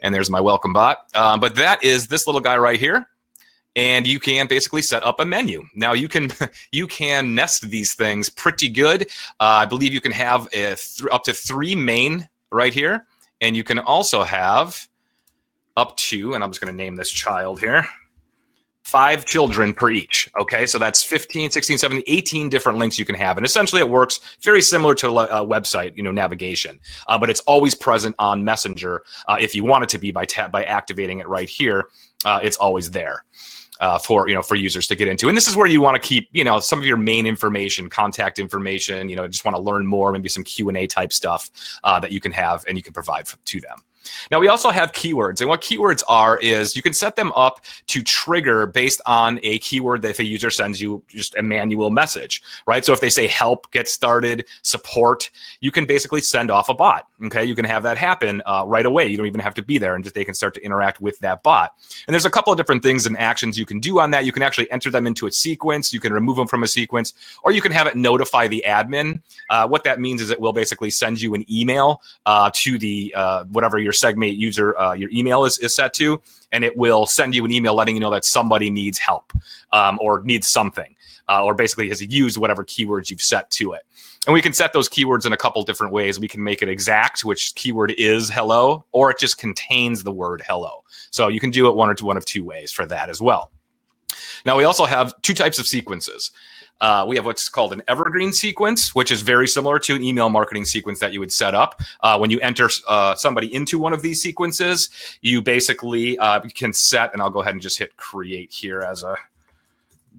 And there's my welcome bot. But that is this little guy right here. And you can basically set up a menu. Now, you can nest these things pretty good. I believe you can have up to 3 main right here. And you can also have up to, and I'm just going to name this child here, 5 children per each. Okay, so that's 15, 16, 17, 18 different links you can have. And essentially it works very similar to a website, navigation, but it's always present on Messenger. If you want it to be by activating it right here, it's always there. For users to get into. And this is where you want to keep, some of your main information, contact information, just want to learn more, maybe some Q&A type stuff that you can have and you can provide to them. Now, we also have keywords, and what keywords are is you can set them up to trigger based on a keyword that if a user sends you just a manual message, right? So if they say help, get started, support, you can basically send off a bot, okay? You can have that happen right away. You don't even have to be there, and they can start to interact with that bot. And there's a couple of different things and actions you can do on that. You can actually enter them into a sequence. You can remove them from a sequence, or you can have it notify the admin. What that means is it will basically send you an email to the whatever your SegMate user, your email is set to, and it will send you an email letting you know that somebody needs help or needs something, or basically has used whatever keywords you've set to it. And we can set those keywords in a couple different ways. We can make it exact, which keyword is hello, or it just contains the word hello. So you can do it one of two ways for that as well. Now, we also have 2 types of sequences. We have what's called an evergreen sequence, which is very similar to an email marketing sequence that you would set up. When you enter somebody into one of these sequences, you basically can set, and I'll go ahead and just hit create here as a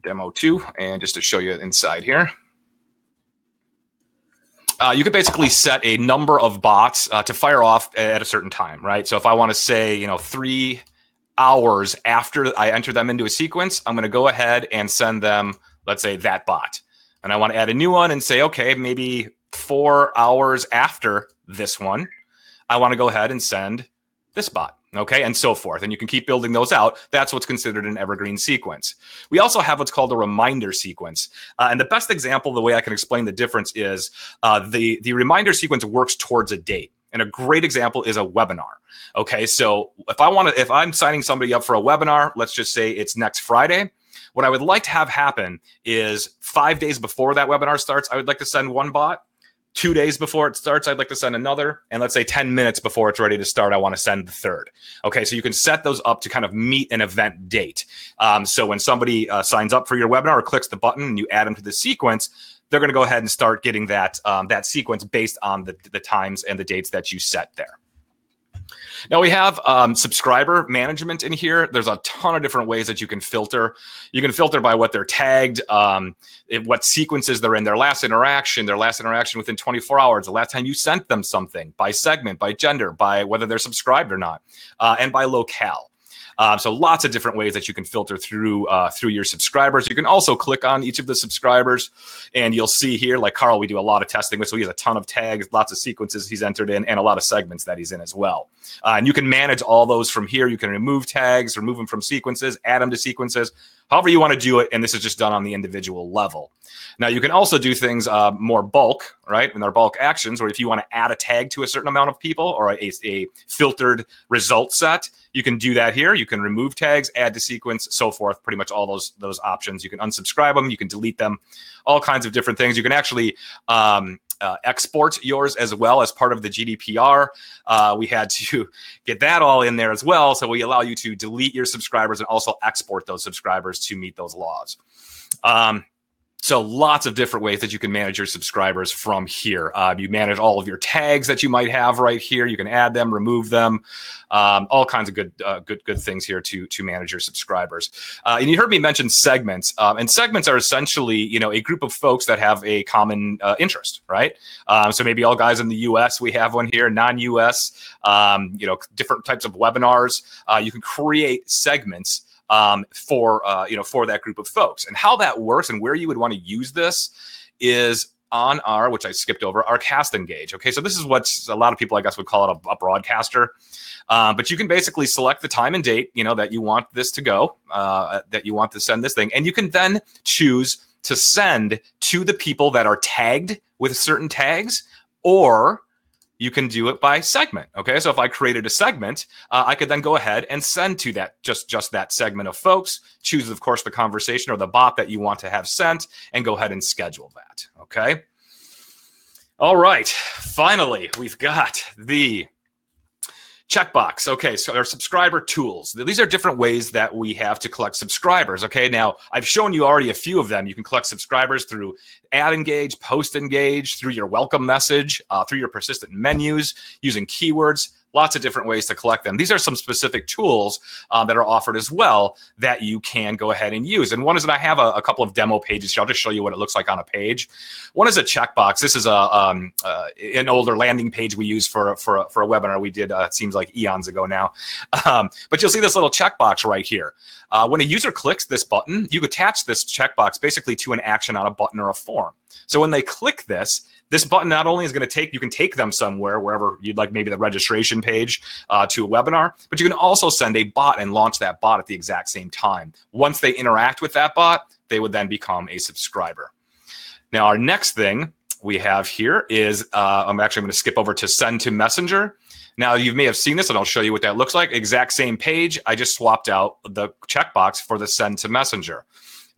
demo too, and just to show you inside here. You could basically set a number of bots to fire off at a certain time, right? So if I want to say, 3 hours after I enter them into a sequence, I'm going to go ahead and send them, let's say, that bot. and I want to add a new one and say, okay, maybe 4 hours after this one, I want to go ahead and send this bot. Okay, and so forth. And you can keep building those out. That's what's considered an evergreen sequence. We also have what's called a reminder sequence. And the best example, the way I can explain the difference is the reminder sequence works towards a date. And a great example is a webinar. Okay, so if I'm signing somebody up for a webinar, let's just say it's next Friday. What I would like to have happen is 5 days before that webinar starts, I would like to send one bot. 2 days before it starts, I'd like to send another. And let's say 10 minutes before it's ready to start, I want to send the third. Okay, so you can set those up to kind of meet an event date. So when somebody signs up for your webinar or clicks the button and you add them to the sequence, they're going to go ahead and start getting that, that sequence based on the times and the dates that you set there. Now we have subscriber management in here. There's a ton of different ways that you can filter. You can filter by what they're tagged, what sequences they're in, their last interaction within 24 hours, the last time you sent them something, by segment, by gender, by whether they're subscribed or not, and by locale. So lots of different ways that you can filter through your subscribers. You can also click on each of the subscribers, and you'll see here, like Carl, we do a lot of testing with, so he has a ton of tags, lots of sequences he's entered in, and a lot of segments that he's in as well. And you can manage all those from here. You can remove tags, remove them from sequences, add them to sequences, however you want to do it, and this is just done on the individual level. Now, you can also do things more bulk, right? And they're bulk actions, or if you want to add a tag to a certain amount of people or a filtered result set, you can do that here. You can remove tags, add to sequence, so forth, pretty much all those options. You can unsubscribe them, you can delete them, all kinds of different things. You can actually export yours as well as part of the GDPR. We had to get that all in there as well. So we allow you to delete your subscribers and also export those subscribers to meet those laws. So lots of different ways that you can manage your subscribers from here. You manage all of your tags that you might have right here. You can add them, remove them, all kinds of good things here to manage your subscribers. And you heard me mention segments, and segments are essentially, a group of folks that have a common interest, right? So maybe all guys in the U.S. we have one here, non-U.S. Different types of webinars. You can create segments for that group of folks. And how that works and where you would want to use this is on which I skipped over, our Cast Engage. Okay, so this is what a lot of people, I guess, would call it a broadcaster. But you can basically select the time and date, that you want this to go, that you want to send this thing. And you can then choose to send to the people that are tagged with certain tags, or you can do it by segment. Okay, so if I created a segment, I could then go ahead and send to that just that segment of folks. Choose, of course, the conversation or the bot that you want to have sent, and go ahead and schedule that. Okay. All right. Finally, we've got the checkbox. Okay, so our subscriber tools. These are different ways that we have to collect subscribers. Okay, now I've shown you already a few of them. You can collect subscribers through ad engage, post engage, through your welcome message, through your persistent menus, using keywords. Lots of different ways to collect them. These are some specific tools that are offered as well that you can go ahead and use. And one is that I have a couple of demo pages here. I'll just show you what it looks like on a page. One is a checkbox. This is an older landing page we use for a webinar we did, it seems like eons ago now. But you'll see this little checkbox right here. When a user clicks this button, you attach this checkbox basically to an action on a button or a form. So when they click this button not only is going to you can take them somewhere, wherever you'd like, maybe the registration page to a webinar, but you can also send a bot and launch that bot at the exact same time. Once they interact with that bot, they would then become a subscriber. Now, our next thing we have here is, I'm going to skip over to send to messenger. Now, you may have seen this, and I'll show you what that looks like. Exact same page. I just swapped out the checkbox for the send to messenger.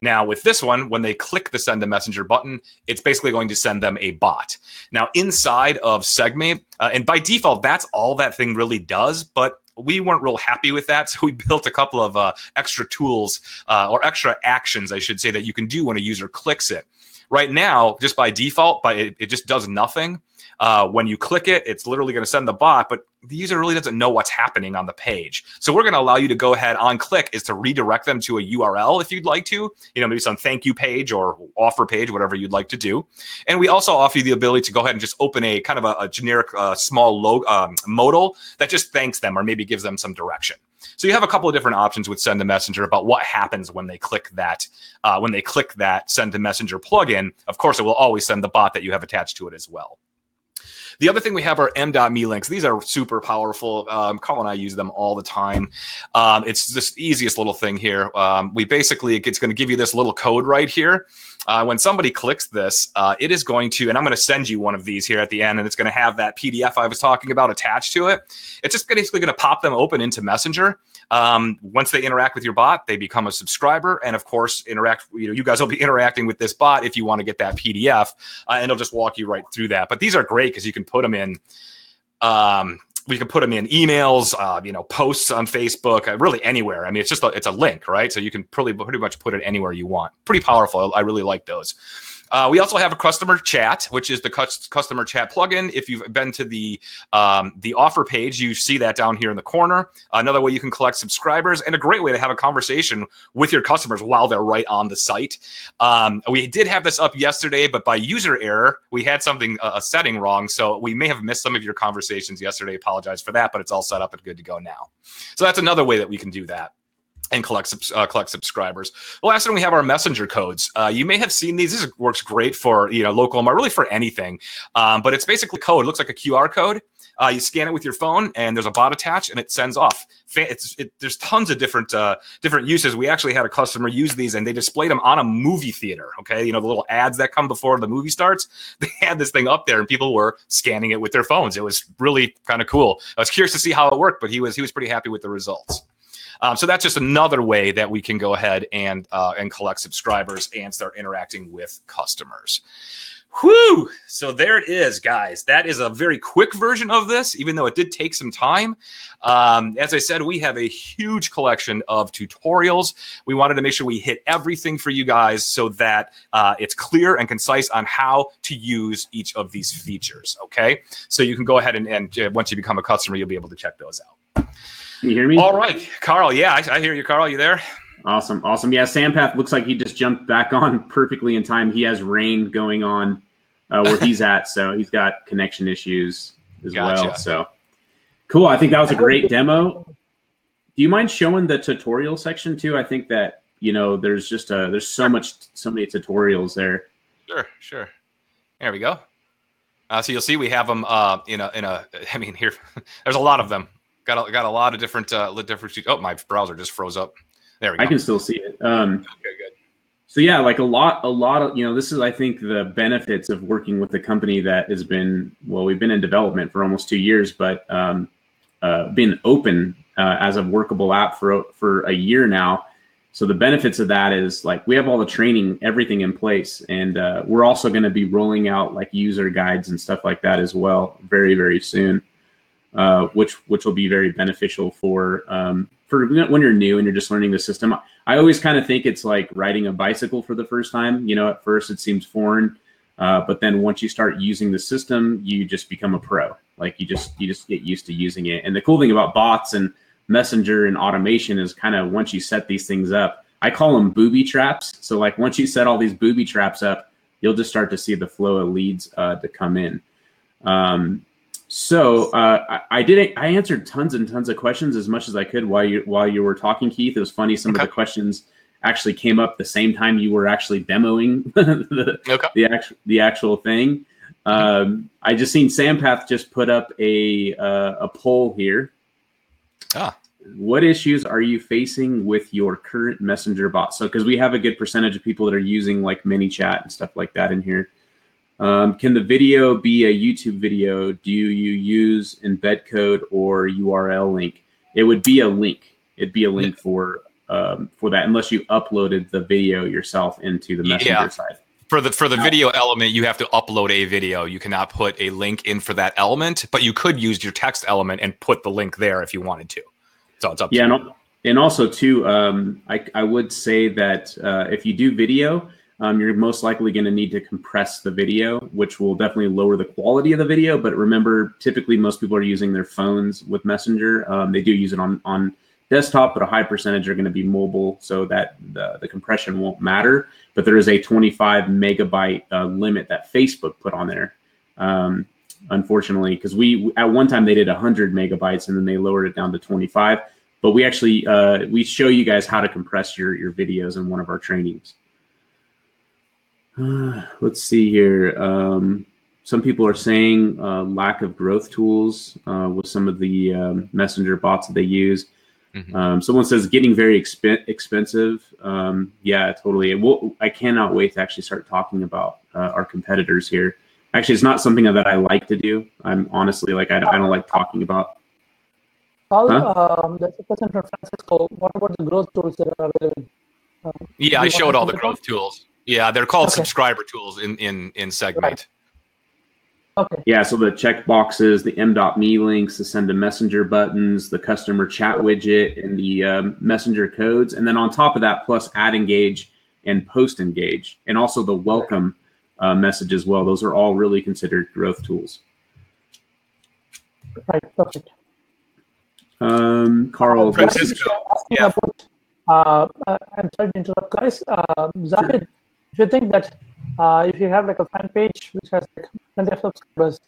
Now, with this one, when they click the send a messenger button, it's basically going to send them a bot. Now, inside of SegMate, and by default, that's all that thing really does, but we weren't real happy with that, so we built a couple of extra tools, or extra actions, I should say, that you can do when a user clicks it. Right now, just by default, it just does nothing. When you click it, it's literally going to send the bot, but the user really doesn't know what's happening on the page. So we're going to allow you to go ahead on click is to redirect them to a URL if you'd like to, maybe some thank you page or offer page, whatever you'd like to do. And we also offer you the ability to go ahead and just open a kind of a generic small modal that just thanks them or maybe gives them some direction. So you have a couple of different options with Send to Messenger about what happens when they click that Send to Messenger plugin. Of course, it will always send the bot that you have attached to it as well. The other thing we have are MDOT links. These are super powerful. Carl and I use them all the time. It's just the easiest little thing here. It's going to give you this little code right here. When somebody clicks this, it is going to, and I'm going to send you one of these here at the end, and it's going to have that PDF I was talking about attached to it. It's just basically going to pop them open into Messenger. Once they interact with your bot, they become a subscriber, and of course, you guys will be interacting with this bot if you want to get that PDF, and it'll just walk you right through that. But these are great because you can put them in. We can put them in emails, posts on Facebook, really anywhere. I mean, it's a link, right? So you can pretty much put it anywhere you want. Pretty powerful. I really like those. We also have a customer chat, which is the customer chat plugin. If you've been to the offer page, you see that down here in the corner. Another way you can collect subscribers, and a great way to have a conversation with your customers while they're right on the site. We did have this up yesterday, but by user error, we had a setting wrong. So we may have missed some of your conversations yesterday. Apologize for that, but it's all set up and good to go now. So that's another way that we can do that and collect subscribers. The last one, we have our messenger codes. You may have seen these. This works great for local, really for anything. But it's basically code. It looks like a QR code. You scan it with your phone, and there's a bot attached, and it sends off. There's tons of different uses. We actually had a customer use these, and they displayed them on a movie theater. Okay, the little ads that come before the movie starts. They had this thing up there, and people were scanning it with their phones. It was really kind of cool. I was curious to see how it worked, but he was pretty happy with the results. So that's just another way that we can go ahead and collect subscribers and start interacting with customers. Whew! So there it is, guys. That is a very quick version of this, even though it did take some time. As I said, we have a huge collection of tutorials. We wanted to make sure we hit everything for you guys so that it's clear and concise on how to use each of these features, okay? So you can go ahead and once you become a customer, you'll be able to check those out. Can you hear me? All right, Carl. Yeah, I hear you, Carl. You there? Awesome. Yeah, Sampath looks like he just jumped back on perfectly in time. He has rain going on where he's at, so he's got connection issues as well. So cool. I think that was a great demo. Do you mind showing the tutorial section too? I think that there's so many tutorials there. Sure. There we go. So you'll see we have them here. There's a lot of them. Got a lot of different. Oh, my browser just froze up. There we go. I can still see it. Okay, good. So yeah, like a lot of this is, I think, the benefits of working with a company that has been, we've been in development for almost 2 years, but been open as a workable app for a year now. So the benefits of that is, like, we have all the training, everything in place, and we're also going to be rolling out like user guides and stuff like that as well very, very soon. Which will be very beneficial for when you're new and you're just learning the system. I always kind of think it's like riding a bicycle for the first time. At first it seems foreign, but then once you start using the system, you just become a pro. Like you just get used to using it. And the cool thing about bots and messenger and automation is kind of once you set these things up, I call them booby traps. So like once you set all these booby traps up, you'll just start to see the flow of leads to come in. So I answered tons and tons of questions as much as I could while you were talking, Keith. It was funny. Some of the questions actually came up the same time you were actually demoing the actual thing. I just seen Sampath just put up a poll here. What issues are you facing with your current messenger bot? So because we have a good percentage of people that are using like ManyChat and stuff like that in here. Can the video be a YouTube video? Do you use embed code or URL link? It would be a link. It'd be a link for that, unless you uploaded the video yourself into the messenger side. For the video element, you have to upload a video. You cannot put a link in for that element, but you could use your text element and put the link there if you wanted to. So it's up to you. And also too, I would say that if you do video, you're most likely going to need to compress the video, which will definitely lower the quality of the video. But remember, typically most people are using their phones with Messenger. They do use it on desktop, but a high percentage are going to be mobile, so that the compression won't matter. But there is a 25 megabyte limit that Facebook put on there. Unfortunately, because at one time they did 100 megabytes and then they lowered it down to 25. But we actually we show you guys how to compress your videos in one of our trainings. Let's see here. Some people are saying lack of growth tools with some of the messenger bots that they use. Someone says getting very expensive. Yeah, totally. I cannot wait to actually start talking about our competitors here. Actually, it's not something that I like to do. I'm honestly like, I don't like talking about. There's a question from Francisco. What about the growth tools that are available? Yeah, I showed all the growth tools. Yeah, they're called subscriber tools in SegMate. Right. Okay. Yeah, so the check boxes, the MDOT me links, the send a messenger buttons, the customer chat widget, and the messenger codes. And then on top of that, plus add engage and post engage, and also the welcome message as well. Those are all really considered growth tools. Right, perfect. Carl, Francisco. Yeah. I'm sorry to interrupt, guys. Zahid, if you think that if you have like a fan page which has like plenty of subscribers,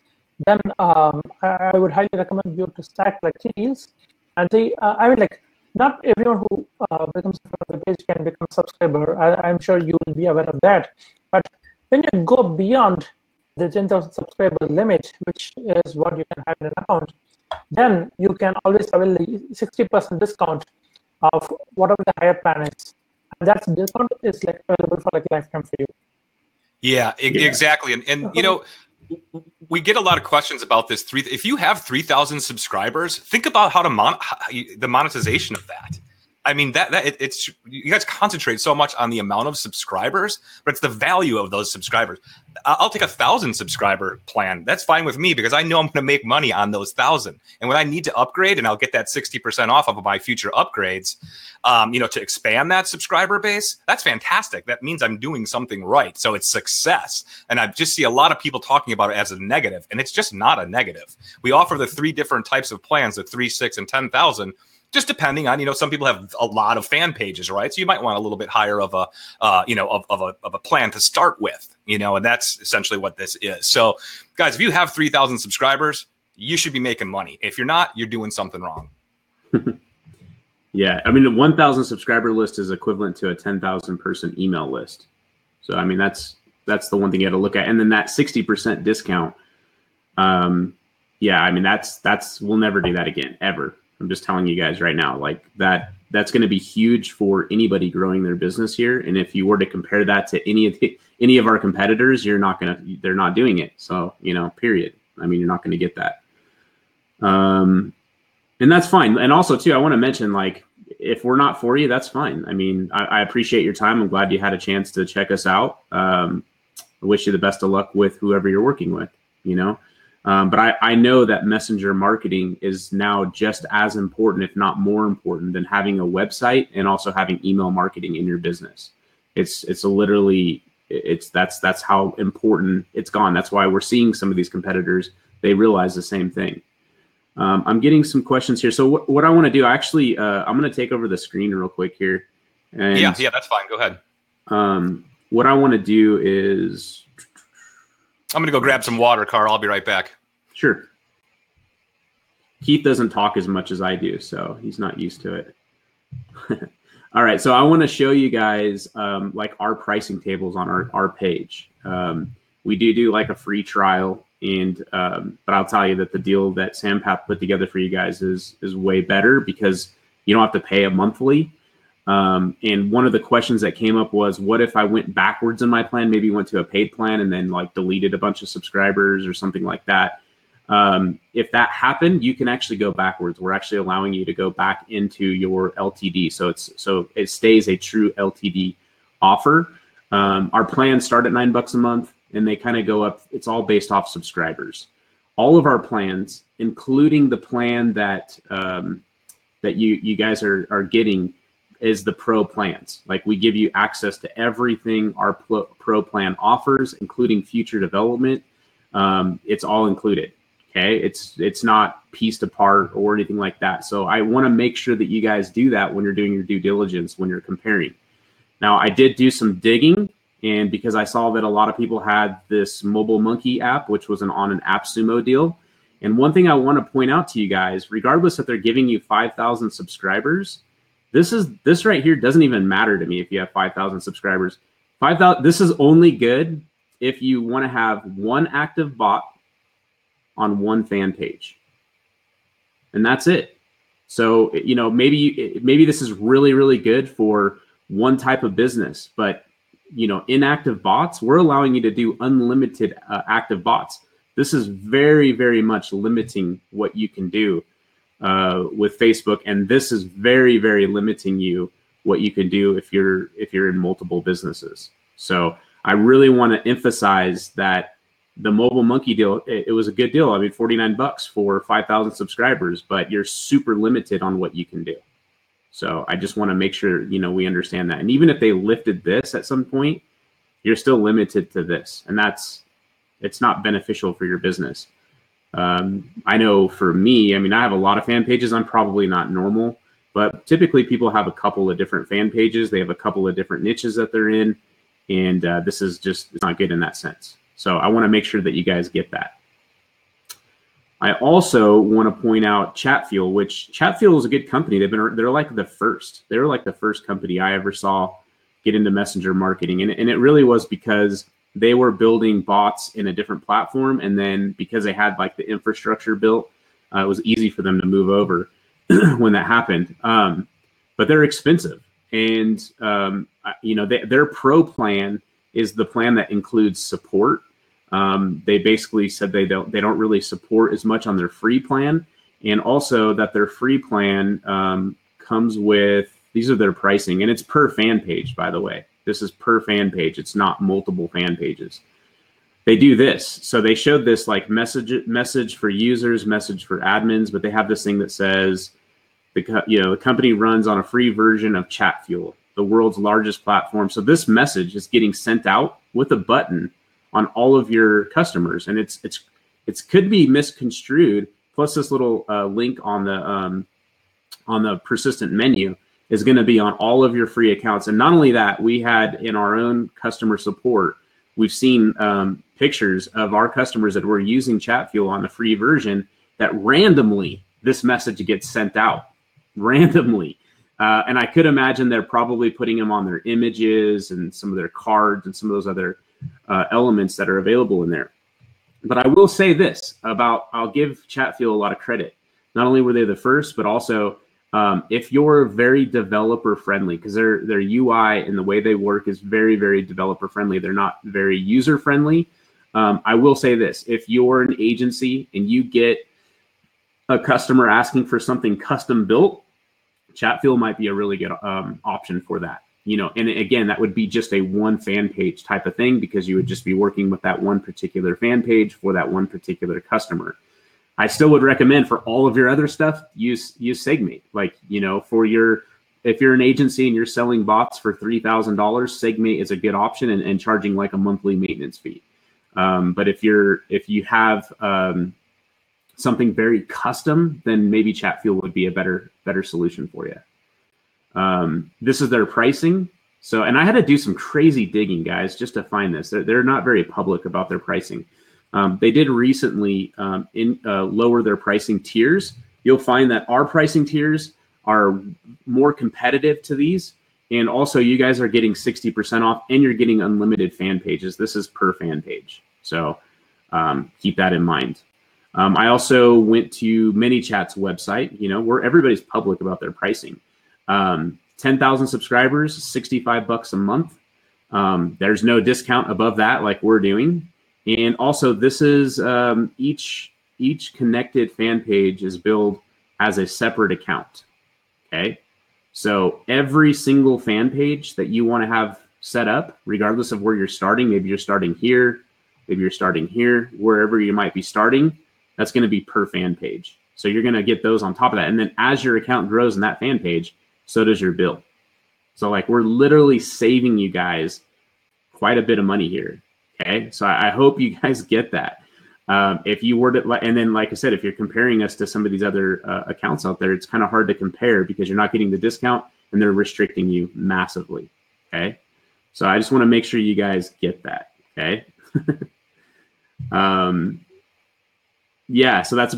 then I would highly recommend you to stack like 3 deals and see. I mean, like, not everyone who becomes a page can become a subscriber. I'm sure you will be aware of that. But when you go beyond the 10,000 subscriber limit, which is what you can have in an account, then you can always avail the 60% discount of whatever the higher plan is. And that discount is like available for like lifetime for you. Yeah, exactly. And you know, we get a lot of questions about this. If you have 3,000 subscribers, think about how to the monetization of that. I mean, it's you guys concentrate so much on the amount of subscribers, but it's the value of those subscribers. I'll take 1,000 subscriber plan. That's fine with me because I know I'm going to make money on those 1,000. And when I need to upgrade, and I'll get that 60% off of my future upgrades, you know, to expand that subscriber base, that's fantastic. That means I'm doing something right. So it's success. And I just see a lot of people talking about it as a negative, and it's just not a negative. We offer the 3 different types of plans, the 3, 6, and 10,000. Just depending on, you know, some people have a lot of fan pages, right? So you might want a little bit higher of a, you know, of a plan to start with, you know, and that's essentially what this is. So, guys, if you have 3,000 subscribers, you should be making money. If you're not, you're doing something wrong. Yeah, I mean, the 1,000 subscriber list is equivalent to a 10,000 person email list. So, I mean, that's the one thing you got to look at. And then that 60% discount. Yeah, I mean, we'll never do that again, ever. I'm just telling you guys right now, like that's going to be huge for anybody growing their business here. And if you were to compare that to any of our competitors, they're not doing it. So, you know, period. I mean, you're not going to get that. And that's fine. And also too, I want to mention, like, if we're not for you, that's fine. I mean, I appreciate your time. I'm glad you had a chance to check us out. I wish you the best of luck with whoever you're working with, you know. But I know that messenger marketing is now just as important, if not more important, than having a website and also having email marketing in your business. It's literally that's how important it's gone. That's why we're seeing some of these competitors, they realize the same thing. I'm getting some questions here. So what I want to do, actually, I'm going to take over the screen real quick here. And, yeah, that's fine. Go ahead. What I want to do is, I'm going to go grab some water, Carl. I'll be right back. Sure. Keith doesn't talk as much as I do, so he's not used to it. All right, so I want to show you guys like our pricing tables on our page. We do like a free trial, and but I'll tell you that the deal that Sampath put together for you guys is way better because you don't have to pay a monthly. And one of the questions that came up was, what if I went backwards in my plan, maybe went to a paid plan and then like deleted a bunch of subscribers or something like that? If that happened, you can actually go backwards. We're actually allowing you to go back into your LTD. So it stays a true LTD offer. Our plans start at $9 a month and they kind of go up. It's all based off subscribers. All of our plans, including the plan that you guys are getting, is the pro plans. Like, we give you access to everything our pro plan offers, including future development. It's all included. Okay. It's not pieced apart or anything like that. So I want to make sure that you guys do that when you're doing your due diligence, when you're comparing. Now, I did do some digging, and because I saw that a lot of people had this Mobile Monkey app, which was on an AppSumo deal, And one thing I want to point out to you guys, regardless if they're giving you 5,000 subscribers, this right here doesn't even matter to me if you have 5,000 subscribers. 5,000. This is only good if you want to have one active bot on one fan page, and that's it. So, you know, maybe this is really, really good for one type of business, but, you know, inactive bots, we're allowing you to do unlimited active bots. This is very, very much limiting what you can do with Facebook, and this is very, very limiting you what you can do if you're in multiple businesses. So I really want to emphasize that the Mobile Monkey deal, it was a good deal. I mean, $49 for 5,000 subscribers, but you're super limited on what you can do. So I just want to make sure, you know, we understand that. And even if they lifted this at some point, you're still limited to this, and it's not beneficial for your business. I know for me, I mean, I have a lot of fan pages. I'm probably not normal, but typically people have a couple of different fan pages. They have a couple of different niches that they're in, and this is just not good in that sense. So I want to make sure that you guys get that. I also want to point out Chatfuel, which Chatfuel is a good company. They're like the first. They were like the first company I ever saw get into messenger marketing, and it really was because they were building bots in a different platform, and then because they had like the infrastructure built, it was easy for them to move over when that happened. But they're expensive, and you know, their pro plan is the plan that includes support. They basically said they don't really support as much on their free plan, and also that their free plan comes with, these are their pricing, and it's per fan page, by the way. This is per fan page. It's not multiple fan pages. They do this. So they showed this like message for users, message for admins, but they have this thing that says, the company runs on a free version of Chatfuel, the world's largest platform. So this message is getting sent out with a button on all of your customers, and it's could be misconstrued. Plus, this little link on the persistent menu is going to be on all of your free accounts. And not only that, we had in our own customer support, we've seen pictures of our customers that were using Chatfuel on the free version that randomly this message gets sent out randomly. And I could imagine they're probably putting them on their images and some of their cards and some of those other elements that are available in there. But I will say this I'll give Chatfuel a lot of credit. Not only were they the first, but also if you're very developer friendly, because their UI and the way they work is very, very developer friendly. They're not very user friendly. I will say this: if you're an agency and you get a customer asking for something custom built, Chatfuel might be a really good option for that. You know, and again, that would be just a one fan page type of thing, because you would just be working with that one particular fan page for that one particular customer. I still would recommend for all of your other stuff, use SegMate. Like, you know, if you're an agency and you're selling bots for $3,000, SegMate is a good option, and charging like a monthly maintenance fee. But if you have something very custom, then maybe Chatfuel would be a better solution for you. This is their pricing. So, and I had to do some crazy digging, guys, just to find this. They're not very public about their pricing. They did recently lower their pricing tiers. You'll find that our pricing tiers are more competitive to these. And also you guys are getting 60% off, and you're getting unlimited fan pages. This is per fan page. So keep that in mind. I also went to ManyChat's website, you know, where everybody's public about their pricing. 10,000 subscribers, $65 a month. There's no discount above that like we're doing. And also this is each connected fan page is billed as a separate account. Okay. So every single fan page that you want to have set up, regardless of where you're starting, maybe you're starting here, maybe you're starting here, wherever you might be starting, that's going to be per fan page. So you're going to get those on top of that. And then as your account grows in that fan page, so does your bill. So like we're literally saving you guys quite a bit of money here. Okay. So I hope you guys get that. If you were to, and then like I said, if you're comparing us to some of these other accounts out there, it's kind of hard to compare because you're not getting the discount and they're restricting you massively. Okay. So I just want to make sure you guys get that. Okay. Yeah, so that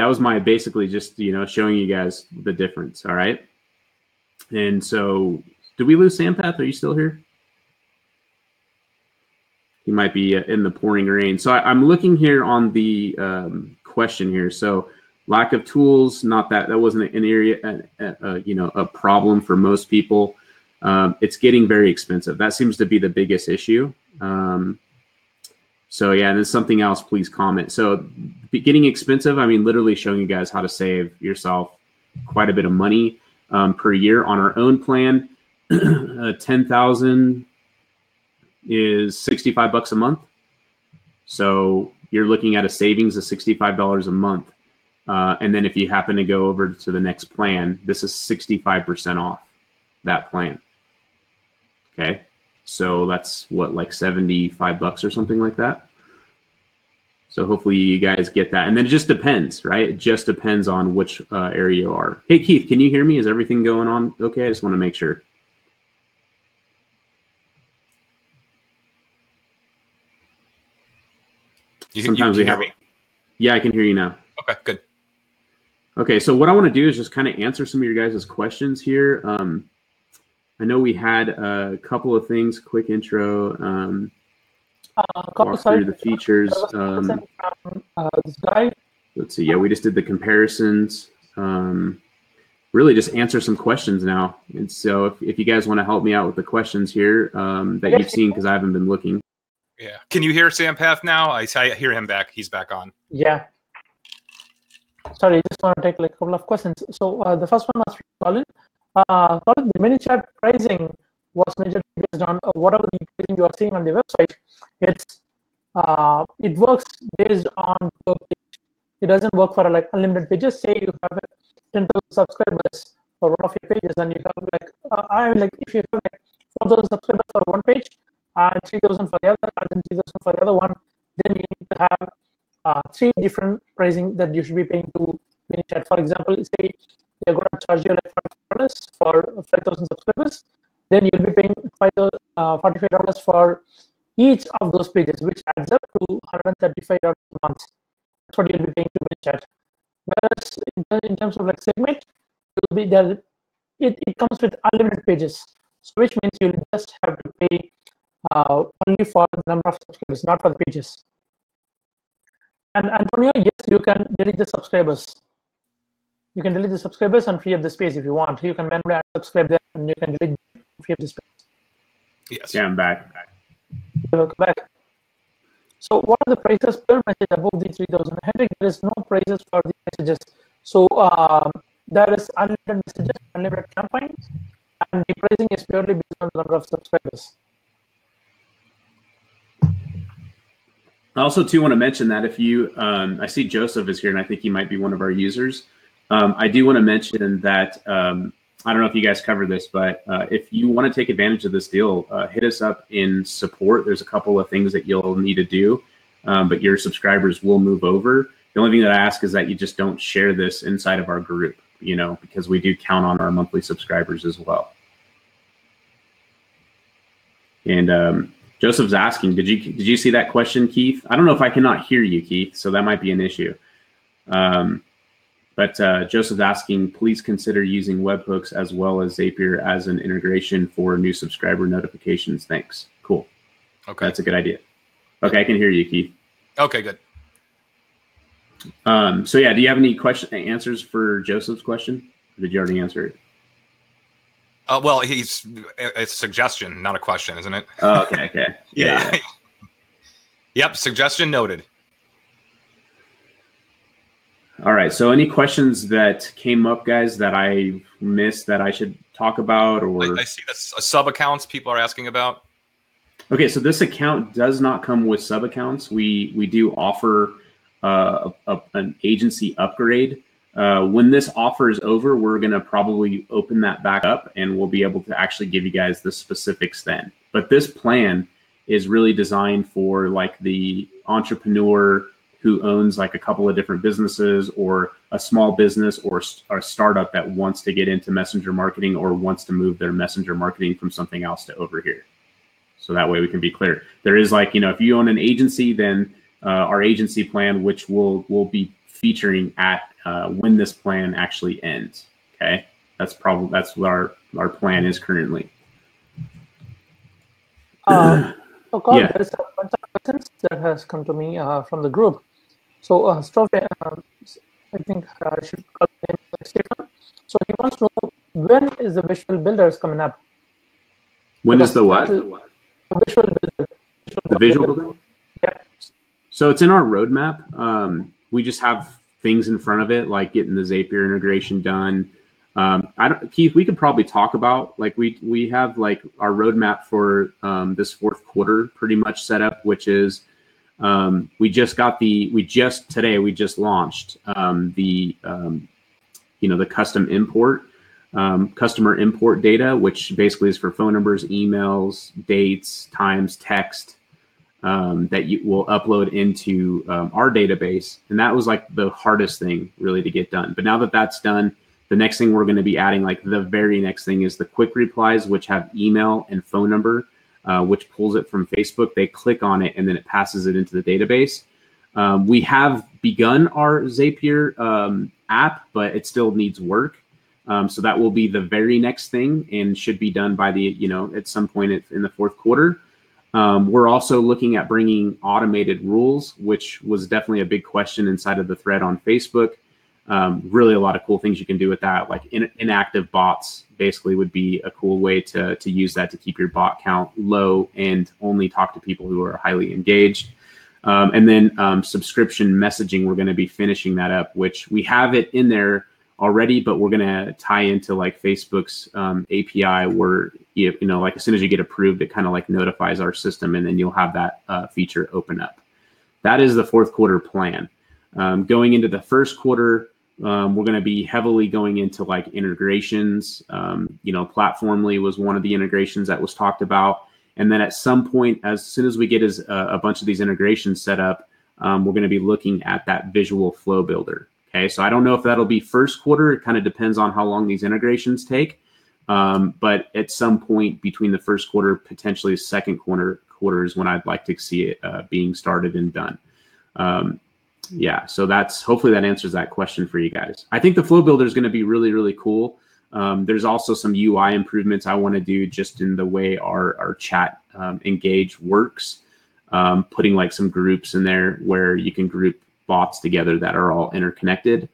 was my basically just, showing you guys the difference. All right. And so did we lose Sampath? Are you still here? He might be in the pouring rain. So I'm looking here on the question here. So lack of tools, not that wasn't an area, a problem for most people. It's getting very expensive. That seems to be the biggest issue. So yeah, and then something else, please comment. So getting expensive, I mean, literally showing you guys how to save yourself quite a bit of money per year on our own plan. 10,000 is $65 a month. So you're looking at a savings of $65 a month. And then if you happen to go over to the next plan, this is 65% off that plan. Okay. So that's what, like $75 or something like that. So hopefully you guys get that. And then it just depends, right? It just depends on which area you are. Hey, Keith, can you hear me? Is everything going on okay? I just want to make sure. Sometimes we have me. Yeah, I can hear you now. Okay, good. Okay, so what I want to do is just kind of answer some of your guys' questions here. I know we had a couple of things, quick intro, walk through the features. This guy. Let's see, yeah, we just did the comparisons. Really just answer some questions now. And so if you guys want to help me out with the questions here that you've seen, because I haven't been looking. Yeah. Can you hear Sampath now? I hear him back. He's back on. Yeah. Sorry, I just want to take like a couple of questions. So the first one was from Colin. Colin, the mini chat pricing was majorly based on whatever the pricing you are seeing on the website. It works based on per page. It doesn't work for like unlimited pages. Say you have 10,000 subscribers for one of your pages, and you have if you have like 4,000 subscribers for one page and 3,000 for the other, and then 3,000 for the other one, then you need to have 3 different pricing that you should be paying to MiniChat. For example, say they're going to charge you like $45 for 5,000 subscribers, then you'll be paying $45 for each of those pages, which adds up to $135 a month. That's what you'll be paying to MiniChat. Whereas in terms of like SegMate, you'll be there. It comes with unlimited pages, so which means you'll just have to pay only for the number of subscribers, not for the pages. And Antonio, yes, you can delete the subscribers. You can delete the subscribers and free up the space if you want. You can manually unsubscribe them, and you can delete them and free up the space. Yes. Yeah, I'm back. Welcome back. So what are the prices per message above the 3,000? Henrik, there is no prices for the messages. So there is unlimited messages, unlimited campaigns, and the pricing is purely based on the number of subscribers. I also too want to mention that if you, I see Joseph is here, and I think he might be one of our users. I do want to mention that I don't know if you guys cover this, but if you want to take advantage of this deal, hit us up in support. There's a couple of things that you'll need to do, but your subscribers will move over. The only thing that I ask is that you just don't share this inside of our group, because we do count on our monthly subscribers as well. And Joseph's asking, did you see that question, Keith? I don't know if I cannot hear you, Keith, so that might be an issue. But Joseph's asking, please consider using webhooks as well as Zapier as an integration for new subscriber notifications. Thanks. Cool. Okay. That's a good idea. Okay, I can hear you, Keith. Okay, good. So yeah, do you have any answers for Joseph's question? Or did you already answer it? Well, it's a suggestion, not a question, isn't it? Oh, okay. Yeah. Yep, suggestion noted. All right, so any questions that came up, guys, that I missed that I should talk about? Or I see sub accounts people are asking about. Okay, so this account does not come with sub accounts. We do offer an agency upgrade. When this offer is over, we're going to probably open that back up, and we'll be able to actually give you guys the specifics then. But this plan is really designed for like the entrepreneur who owns like a couple of different businesses, or a small business, or a startup that wants to get into messenger marketing or wants to move their messenger marketing from something else to over here. So that way we can be clear. There is like, if you own an agency, then our agency plan, which we'll be featuring at when this plan actually ends. Okay, that's what our plan is currently. So Carl, Yeah. there is a bunch of questions that has come to me from the group. So Stoff, I think I should call him Stefan. So he wants to know, when is the visual builders coming up? When is the what? The visual builder. The visual builder? Yeah. So it's in our roadmap. We just have things in front of it, like getting the Zapier integration done. Keith, we could probably talk about, like, we have like our roadmap for this fourth quarter pretty much set up, which is we just launched the custom import, customer import data, which basically is for phone numbers, emails, dates, times, text, that you will upload into our database. And that was like the hardest thing really to get done. But now that that's done, the next thing we're going to be adding, like the very next thing, is the quick replies, which have email and phone number, which pulls it from Facebook. They click on it and then it passes it into the database. We have begun our Zapier app, but it still needs work. So that will be the very next thing and should be done by at some point in the fourth quarter. We're also looking at bringing automated rules, which was definitely a big question inside of the thread on Facebook. Really a lot of cool things you can do with that, like inactive bots basically would be a cool way to use that to keep your bot count low and only talk to people who are highly engaged. And then subscription messaging, we're going to be finishing that up, which we have it in there already, but we're going to tie into like Facebook's API where, like as soon as you get approved, it kind of like notifies our system and then you'll have that feature open up. That is the fourth quarter plan. Going into the first quarter, we're going to be heavily going into like integrations. Platformly was one of the integrations that was talked about. And then at some point, as soon as we get a bunch of these integrations set up, we're going to be looking at that visual flow builder. Okay, so I don't know if that'll be first quarter. It kind of depends on how long these integrations take. But at some point between the first quarter, potentially second quarter is when I'd like to see it being started and done. Yeah, so hopefully that answers that question for you guys. I think the flow builder is going to be really, really cool. There's also some UI improvements I want to do just in the way our chat engage works, putting like some groups in there where you can group bots together that are all interconnected.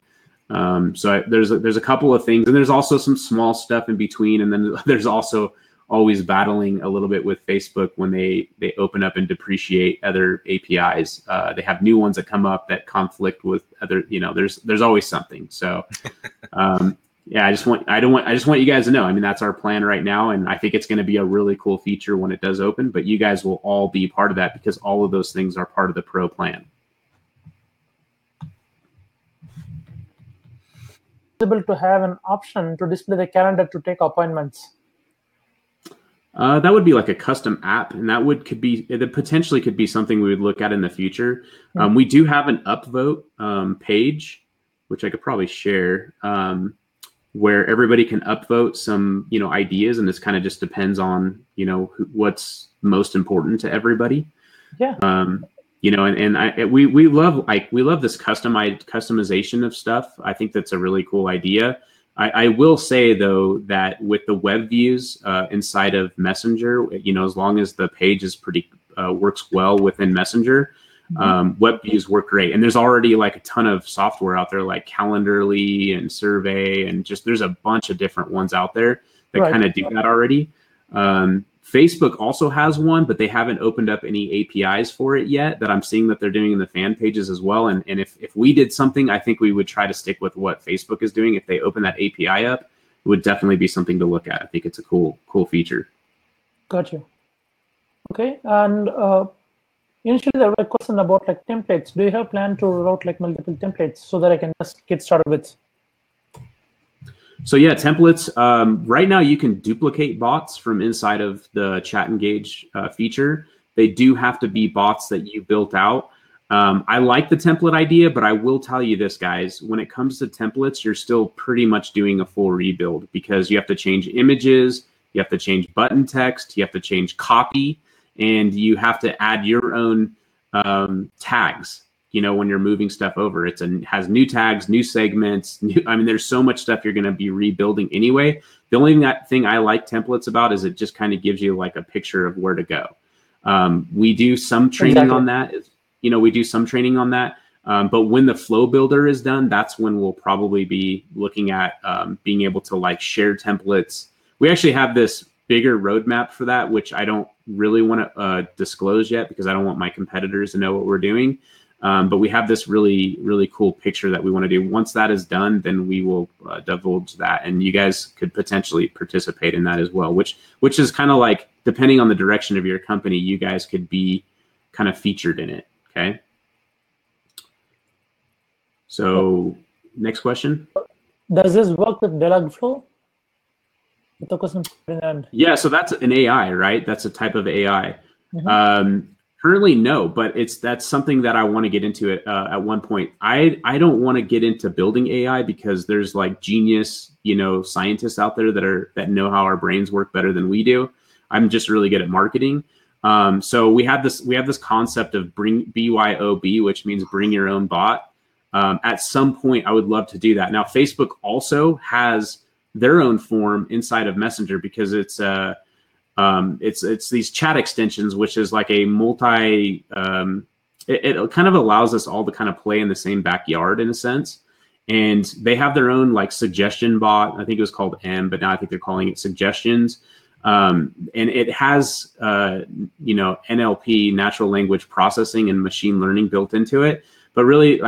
So there's a couple of things, and there's also some small stuff in between. And then there's also always battling a little bit with Facebook when they open up and depreciate other APIs. They have new ones that come up that conflict with other, there's always something. So yeah, I just want you guys to know, I mean, that's our plan right now. And I think it's going to be a really cool feature when it does open, but you guys will all be part of that because all of those things are part of the pro plan. To have an option to display the calendar to take appointments. That would be like a custom app, and that potentially could be something we would look at in the future. Mm-hmm. We do have an upvote page, which I could probably share, where everybody can upvote some, ideas, and this kind of just depends on, what's most important to everybody. Yeah. We love this customization of stuff. I think that's a really cool idea. I will say though that with the web views inside of Messenger, as long as the page is works well within Messenger, web views work great. And there's already like a ton of software out there like Calendarly and Survey, and there's a bunch of different ones out there that kind of do that already. Facebook also has one, but they haven't opened up any APIs for it yet that I'm seeing that they're doing in the fan pages as well. And if we did something, I think we would try to stick with what Facebook is doing. If they open that API up, it would definitely be something to look at. I think it's a cool feature. Got you. Okay. And initially there was a question about like templates. Do you have plan to roll out like multiple templates so that I can just get started with? So yeah, templates. Right now you can duplicate bots from inside of the Chat Engage feature. They do have to be bots that you built out. I like the template idea, but I will tell you this, guys, when it comes to templates, you're still pretty much doing a full rebuild because you have to change images, you have to change button text, you have to change copy, and you have to add your own tags. When you're moving stuff over, has new tags, new segments. There's so much stuff you're going to be rebuilding anyway. The only thing I like templates about is it just kind of gives you like a picture of where to go. We do some training on that. We do some training on that. But when the flow builder is done, that's when we'll probably be looking at being able to like share templates. We actually have this bigger roadmap for that, which I don't really want to disclose yet because I don't want my competitors to know what we're doing. But we have this really, really cool picture that we want to do. Once that is done, then we will divulge that, and you guys could potentially participate in that as well, which is kind of like, depending on the direction of your company, you guys could be kind of featured in it. Okay. So next question. Does this work with Dialogflow? Yeah, so that's an AI, right? That's a type of AI. Currently, no, but that's something that I want to get into at one point. I don't want to get into building AI because there's like genius, scientists out there that know how our brains work better than we do. I'm just really good at marketing. So we have this concept of BYOB, which means bring your own bot. At some point, I would love to do that. Now, Facebook also has their own form inside of Messenger because it's these chat extensions, which is like a it kind of allows us all to kind of play in the same backyard in a sense. And they have their own like suggestion bot. I think it was called M, but now I think they're calling it suggestions. And it has, NLP, natural language processing, and machine learning built into it. But really,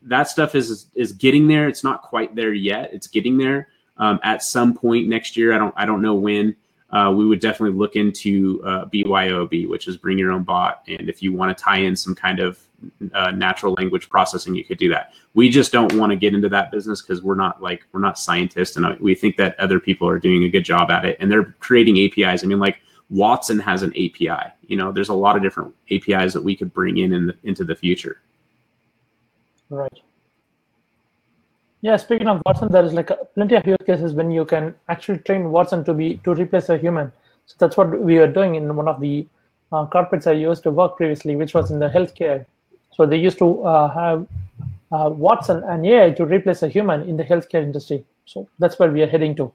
that stuff is getting there. It's not quite there yet. It's getting there. At some point next year, I don't know when. We would definitely look into BYOB, which is bring your own bot. And if you want to tie in some kind of natural language processing, you could do that. We just don't want to get into that business because we're not scientists, and we think that other people are doing a good job at it, and they're creating APIs. Like Watson has an API. There's a lot of different APIs that we could bring into the future. Right. Yeah, speaking of Watson, there is like plenty of use cases when you can actually train Watson to replace a human. So that's what we are doing in one of the corporates I used to work previously, which was in the healthcare. So they used to have Watson and AI to replace a human in the healthcare industry. So that's where we are heading to.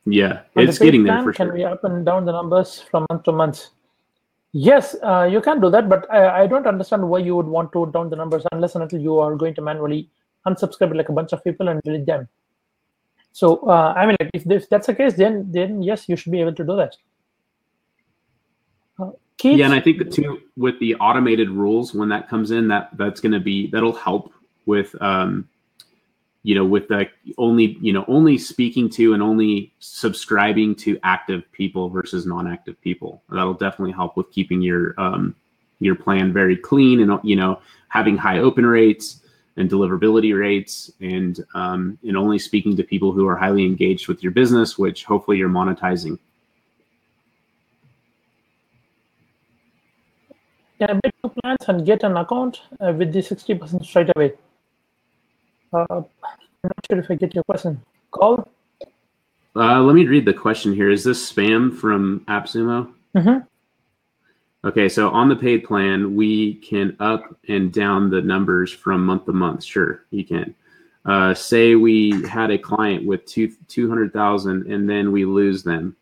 Yeah, it's getting there for sure. Can we up and down the numbers from month to month? Yes, you can do that, but I don't understand why you would want to down the numbers unless and until you are going to manually unsubscribe like a bunch of people and delete them. So if that's the case, then yes, you should be able to do that. Keith? Yeah, and I think that too with the automated rules when that comes in, that'll help with with the only speaking to and only subscribing to active people versus non-active people. That'll definitely help with keeping your plan very clean and having high open rates and deliverability rates, and only speaking to people who are highly engaged with your business, which hopefully you're monetizing. Can I make 2 plans and get an account with the 60% straight away? I'm not sure if I get your question. Call? Let me read the question here. Is this spam from AppSumo? Mm-hmm. Okay, so on the paid plan, we can up and down the numbers from month to month. Sure, you can. Say we had a client with 200,000 and then we lose them.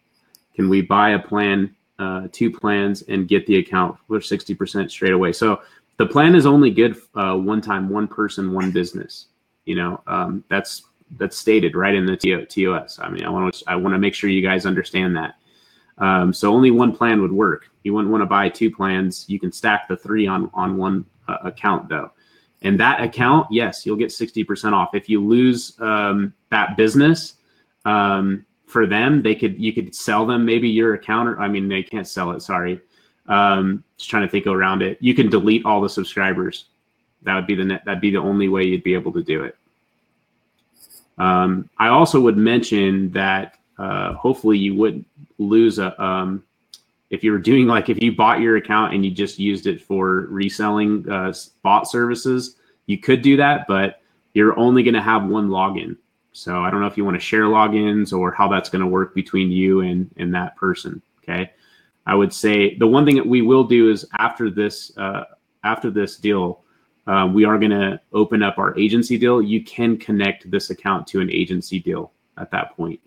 Can we buy a plan, 2 plans, and get the account for 60% straight away? So the plan is only good one time, one person, one business. That's stated right in the TOS. I want to make sure you guys understand that. So only one plan would work. You wouldn't want to buy 2 plans. You can stack the 3 on one account though. And that account, yes, you'll get 60% off. If you lose that business, for them, you could sell them maybe your account, or they can't sell it. Sorry, just trying to think around it. You can delete all the subscribers. That'd be the only way you'd be able to do it. I also would mention that hopefully you wouldn't lose if you were doing if you bought your account and you just used it for reselling bot services, you could do that, but you're only going to have one login. So I don't know if you want to share logins or how that's going to work between you and that person. Okay. I would say the one thing that we will do is after this after this deal, we are going to open up our agency deal. You can connect this account to an agency deal at that point.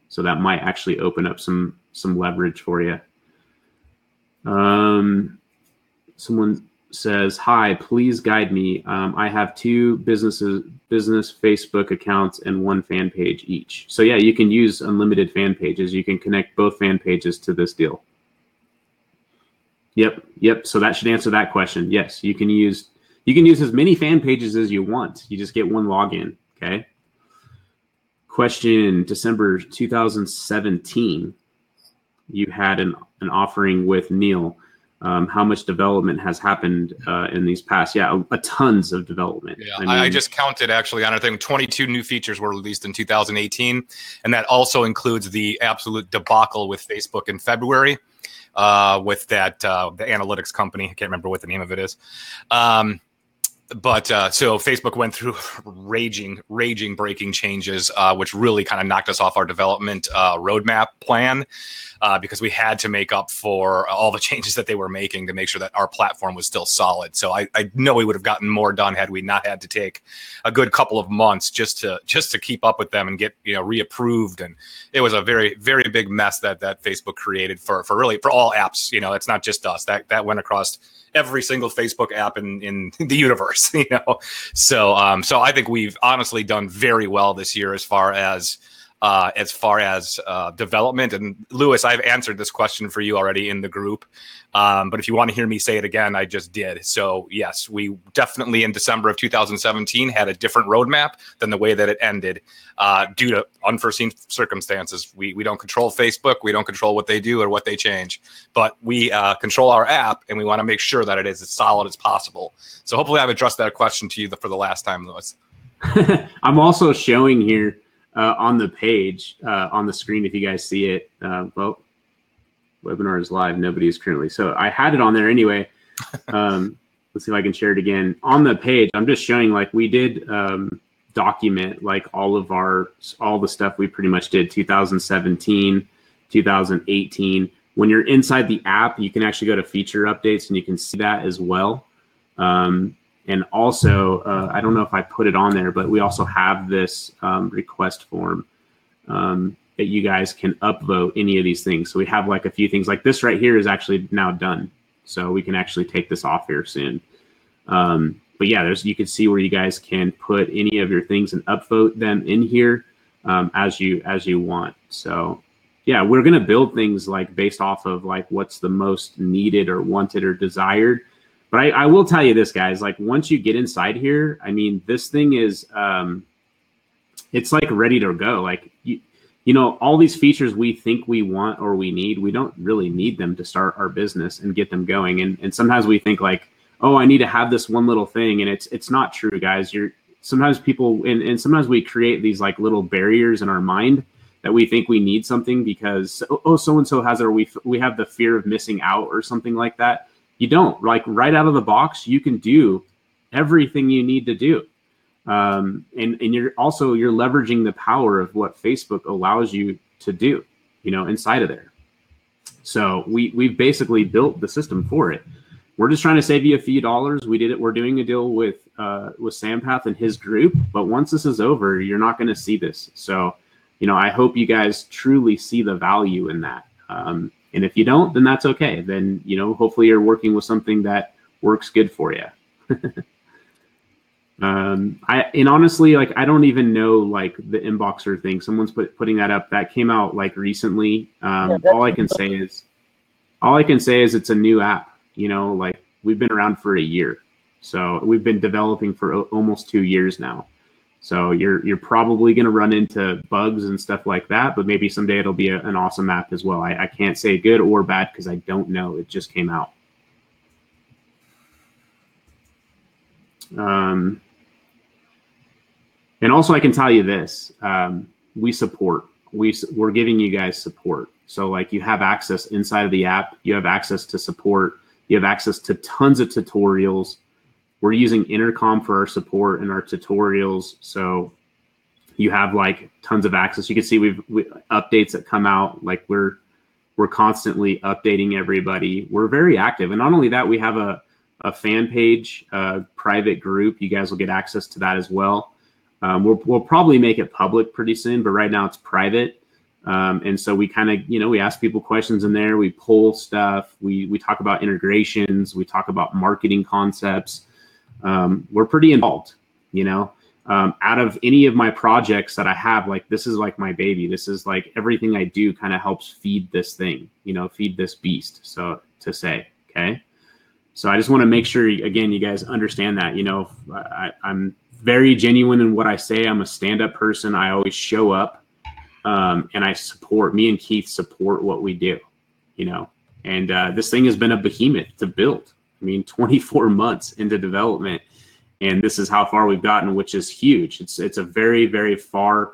So that might actually open up some leverage for you. Someone says, hi, please guide me. I have 2 business Facebook accounts and 1 fan page each. So yeah, you can use unlimited fan pages. You can connect both fan pages to this deal. Yep. So that should answer that question. Yes, you can use as many fan pages as you want. You just get 1 login. Okay. Question: December 2017, you had an offering with Neil. How much development has happened in these past? Yeah, a tons of development. Yeah, I just counted actually on our thing. 22 new features were released in 2018, and that also includes the absolute debacle with Facebook in February with that the analytics company. I can't remember what the name of it is. But so Facebook went through raging breaking changes, which really kind of knocked us off our development roadmap plan because we had to make up for all the changes that they were making to make sure that our platform was still solid. So I know we would have gotten more done had we not had to take a good couple of months just to keep up with them and get reapproved. And it was a very, very big mess that Facebook created for all apps. It's not just us. That went across every single Facebook app in the universe, So I think we've honestly done very well this year as far as development. And Lewis, I've answered this question for you already in the group. But if you want to hear me say it again, I just did. So yes, we definitely in December of 2017 had a different roadmap than the way that it ended due to unforeseen circumstances. We don't control Facebook. We don't control what they do or what they change, but we control our app, and we want to make sure that it is as solid as possible. So hopefully I've addressed that question to you for the last time, Lewis. I'm also showing here on the page, on the screen, if you guys see it, webinar is live. Nobody is currently. So I had it on there anyway. Let's see if I can share it again. On the page, I'm just showing we did document all the stuff we pretty much did 2017, 2018. When you're inside the app, you can actually go to feature updates and you can see that as well. And also, I don't know if I put it on there, but we also have this request form that you guys can upvote any of these things. So we have a few things like this right here is actually now done. So we can actually take this off here soon. But yeah, you can see where you guys can put any of your things and upvote them in here as you want. So yeah, we're going to build things based off of what's the most needed or wanted or desired. But I will tell you this, guys, once you get inside here, I mean, this thing is, it's ready to go. All these features we think we want or we need, we don't really need them to start our business and get them going. And sometimes we think oh, I need to have this one little thing. And it's not true, guys. Sometimes people, and sometimes we create these little barriers in our mind that we think we need something because, so-and-so has it, or we have the fear of missing out or something like that. You don't. Right out of the box, you can do everything you need to do. And you're leveraging the power of what Facebook allows you to do, inside of there. So we've basically built the system for it. We're just trying to save you a few dollars. We're doing a deal with Sampath and his group, but once this is over, you're not going to see this. So, I hope you guys truly see the value in that. And if you don't, then that's okay. Then, hopefully you're working with something that works good for you. And honestly, I don't even know the inboxer thing. Someone's putting that up. That came out recently. All I can say is it's a new app. We've been around for a year, so we've been developing for almost 2 years now. So you're probably going to run into bugs and stuff like that, but maybe someday it'll be an awesome app as well. I can't say good or bad because I don't know. It just came out. And also I can tell you this, we support. We're giving you guys support. So you have access inside of the app. You have access to support. You have access to tons of tutorials. We're using Intercom for our support and our tutorials. So you have tons of access. You can see we updates that come out. We're constantly updating everybody. We're very active. And not only that, we have a a fan page, private group. You guys will get access to that as well. We'll probably make it public pretty soon, but right now it's private. And so we kind of, we ask people questions in there. We poll stuff. We talk about integrations. We talk about marketing concepts. We're pretty involved, out of any of my projects that I have, like, this is like my baby. This is like everything I do kind of helps feed this thing, feed this beast. So to say, okay. So I just want to make sure, again, you guys understand that, I'm very genuine in what I say. I'm a stand-up person. I always show up, and me and Keith support what we do, and this thing has been a behemoth to build. 24 months into development, and this is how far we've gotten, which is huge. It's a very, very far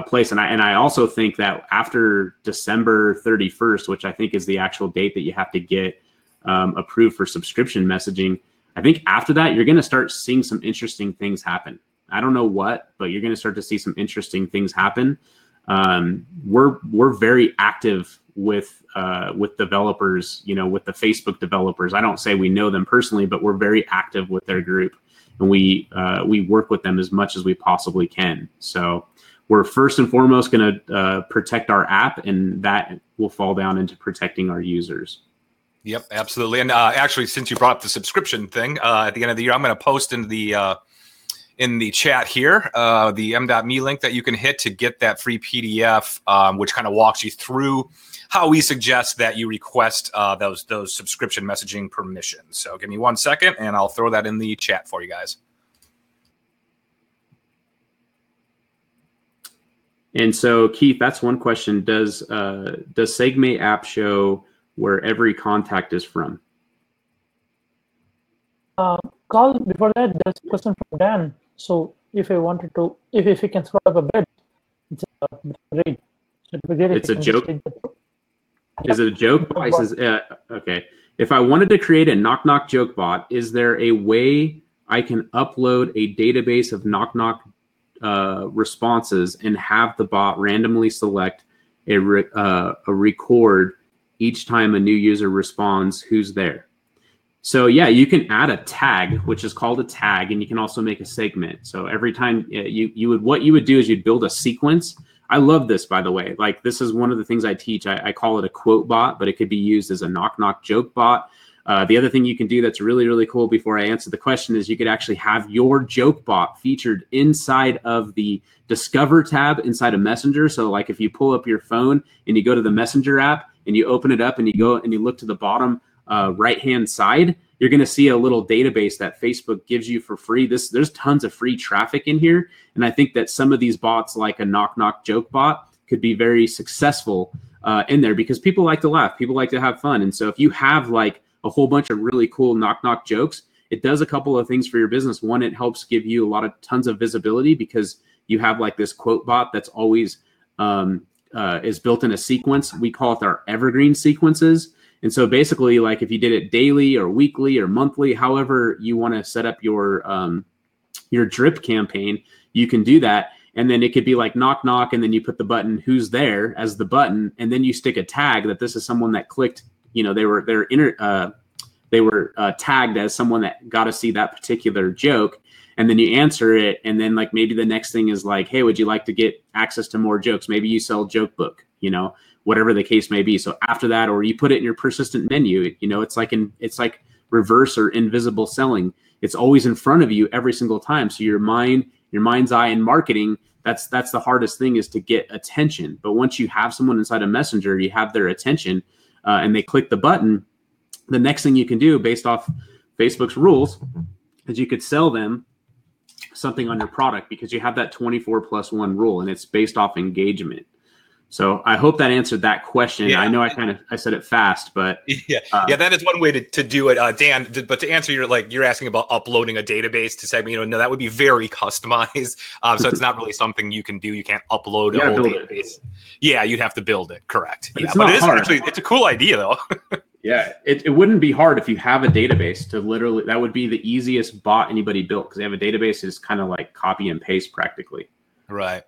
place. And I also think that after December 31st, which I think is the actual date that you have to get approved for subscription messaging, I think after that, you're going to start seeing some interesting things happen. I don't know what, but you're going to start to see some interesting things happen. We're very active with developers, with the Facebook developers. I don't say we know them personally, but we're very active with their group, and we work with them as much as we possibly can. So we're first and foremost going to protect our app, and that will fall down into protecting our users. Yep, absolutely. And actually, since you brought up the subscription thing, at the end of the year, I'm going to post in the chat here the M.me link that you can hit to get that free PDF, which kind of walks you through how we suggest that you request those subscription messaging permissions. So give me 1 second, and I'll throw that in the chat for you guys. And so, Keith, that's one question. Does SegMate app show where every contact is from? Carl, before that, there's a question from Dan. So if I wanted to, if you can scroll up a bit, it's great. So it'd be great. It's a joke. Is it a joke? Okay. If I wanted to create a knock knock joke bot, is there a way I can upload a database of knock knock responses and have the bot randomly select a record each time a new user responds who's there? So yeah, you can add a tag, which is called a tag, and you can also make a segment. So every time what you would do is you'd build a sequence. I love this, by the way. Like, this is one of the things I teach. I call it a quote bot, but it could be used as a knock knock joke bot. The other thing you can do that's really, really cool before I answer the question is you could actually have your joke bot featured inside of the Discover tab inside of Messenger. So like if you pull up your phone and you go to the Messenger app and you open it up and you go and you look to the bottom right-hand side, you're going to see a little database that Facebook gives you for free. There's tons of free traffic in here. And I think that some of these bots, like a knock knock joke bot, could be very successful in there because people like to laugh. People like to have fun. And so if you have like a whole bunch of really cool knock knock jokes, it does a couple of things for your business. One, it helps give you tons of visibility because you have like this quote bot that's always is built in a sequence. We call it our evergreen sequences. And so basically, like if you did it daily or weekly or monthly, however you want to set up your drip campaign, you can do that. And then it could be like knock knock, and then you put the button "who's there" as the button, and then you stick a tag that this is someone that clicked. They were tagged as someone that got to see that particular joke, and then you answer it, and then like maybe the next thing is like, hey, would you like to get access to more jokes? Maybe you sell joke book, whatever the case may be. So after that, or you put it in your persistent menu, it's like reverse or invisible selling. It's always in front of you every single time. So your mind's eye in marketing, that's the hardest thing, is to get attention. But once you have someone inside a Messenger, you have their attention, and they click the button, the next thing you can do based off Facebook's rules is you could sell them something on your product because you have that 24+1 rule, and it's based off engagement. So I hope that answered that question. Yeah. I know I said it fast, but yeah, that is one way to do it, Dan. But to answer you're asking about uploading a database to SegMate, no, that would be very customized. So it's not really something you can do. You can't upload a whole database. Yeah, you'd have to build it. Correct. But it is hard. It's a cool idea though. Yeah, it wouldn't be hard if you have a database to literally. That would be the easiest bot anybody built because they have a database that's kind of like copy and paste practically. Right.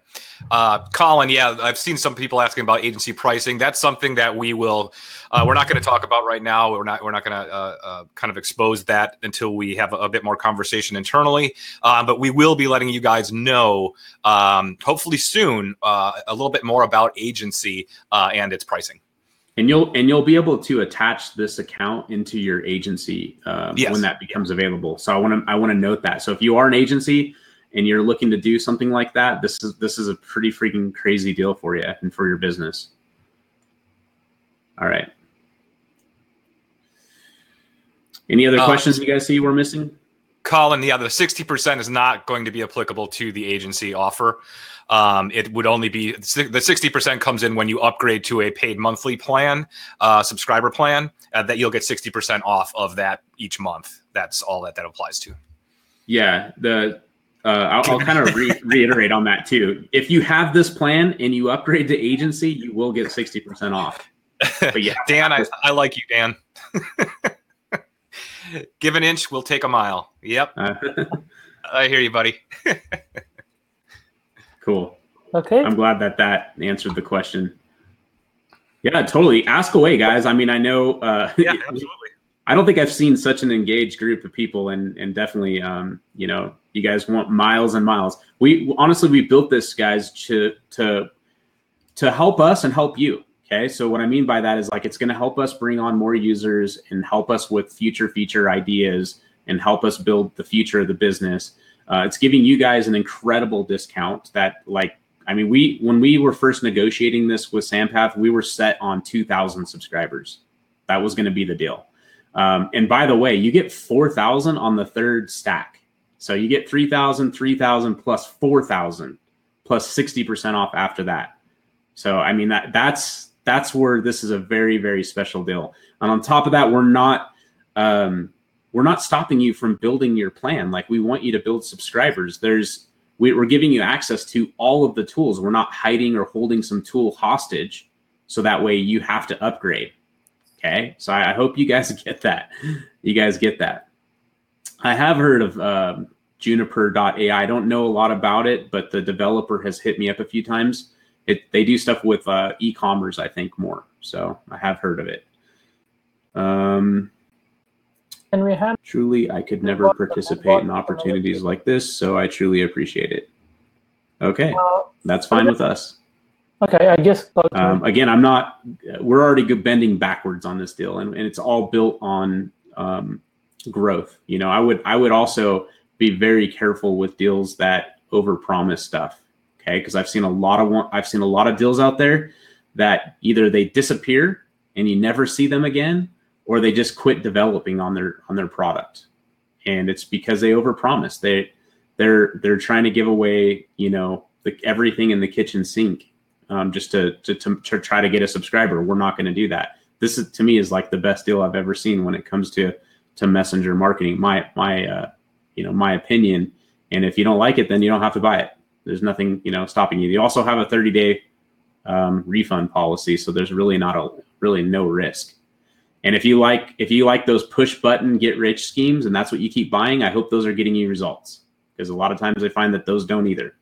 Colin, yeah, I've seen some people asking about agency pricing. That's something that we're not going to talk about right now. We're not going to kind of expose that until we have a bit more conversation internally. But we will be letting you guys know, hopefully soon, a little bit more about agency and its pricing. And you'll be able to attach this account into your agency Yes. when that becomes available. So I want to note that. So if you are an agency and you're looking to do something like that, this is a pretty freaking crazy deal for you and for your business. All right. Any other questions you guys see we're missing? Colin, yeah, the 60% is not going to be applicable to the agency offer. It would only be the 60% comes in when you upgrade to a paid monthly plan, subscriber plan, that you'll get 60% off of that each month. That's all that applies to. Yeah, I'll kind of reiterate on that too. If you have this plan and you upgrade to agency, you will get 60% off. But yeah, Dan, I like you, Dan. Give an inch, we'll take a mile. Yep. I hear you, buddy. Cool. Okay. I'm glad that answered the question. Yeah, totally. Ask away, guys. I mean, I know. Yeah, absolutely. I don't think I've seen such an engaged group of people, and definitely, you guys want miles and miles. We built this, guys, to help us and help you. Okay, so what I mean by that is like it's going to help us bring on more users and help us with future feature ideas and help us build the future of the business. It's giving you guys an incredible discount that, like, I mean, when we were first negotiating this with Sampath, we were set on 2,000 subscribers. That was going to be the deal. And by the way, you get 4,000 on the third stack. So you get 3,000, 3,000 plus 4,000 plus 60% off after that. So, I mean, that's where this is a very, very special deal. And on top of that, we're not stopping you from building your plan. Like, we want you to build subscribers. We're giving you access to all of the tools. We're not hiding or holding some tool hostage. So that way you have to upgrade. Okay. So I hope you guys get that. You guys get that. I have heard of Juniper.ai. I don't know a lot about it, but the developer has hit me up a few times. They do stuff with e-commerce, I think, more. So I have heard of it. And we have truly, I could never participate in opportunities like this, so I truly appreciate it. Okay, that's fine with us. Okay, I guess. Again, we're already bending backwards on this deal, and it's all built on growth. You know, I would also be very careful with deals that overpromise stuff. Okay, because I've seen a lot of deals out there that either they disappear and you never see them again, or they just quit developing on their product, and it's because they overpromise. They're trying to give away, you know, everything in the kitchen sink. Just to try to get a subscriber. We're not going to do that. This is, to me, is like the best deal I've ever seen when it comes to messenger marketing. My opinion. And if you don't like it, then you don't have to buy it. There's nothing, stopping you. You also have a 30-day refund policy, so there's really no risk. And if you like those push button get rich schemes, and that's what you keep buying, I hope those are getting you results, because a lot of times I find that those don't either.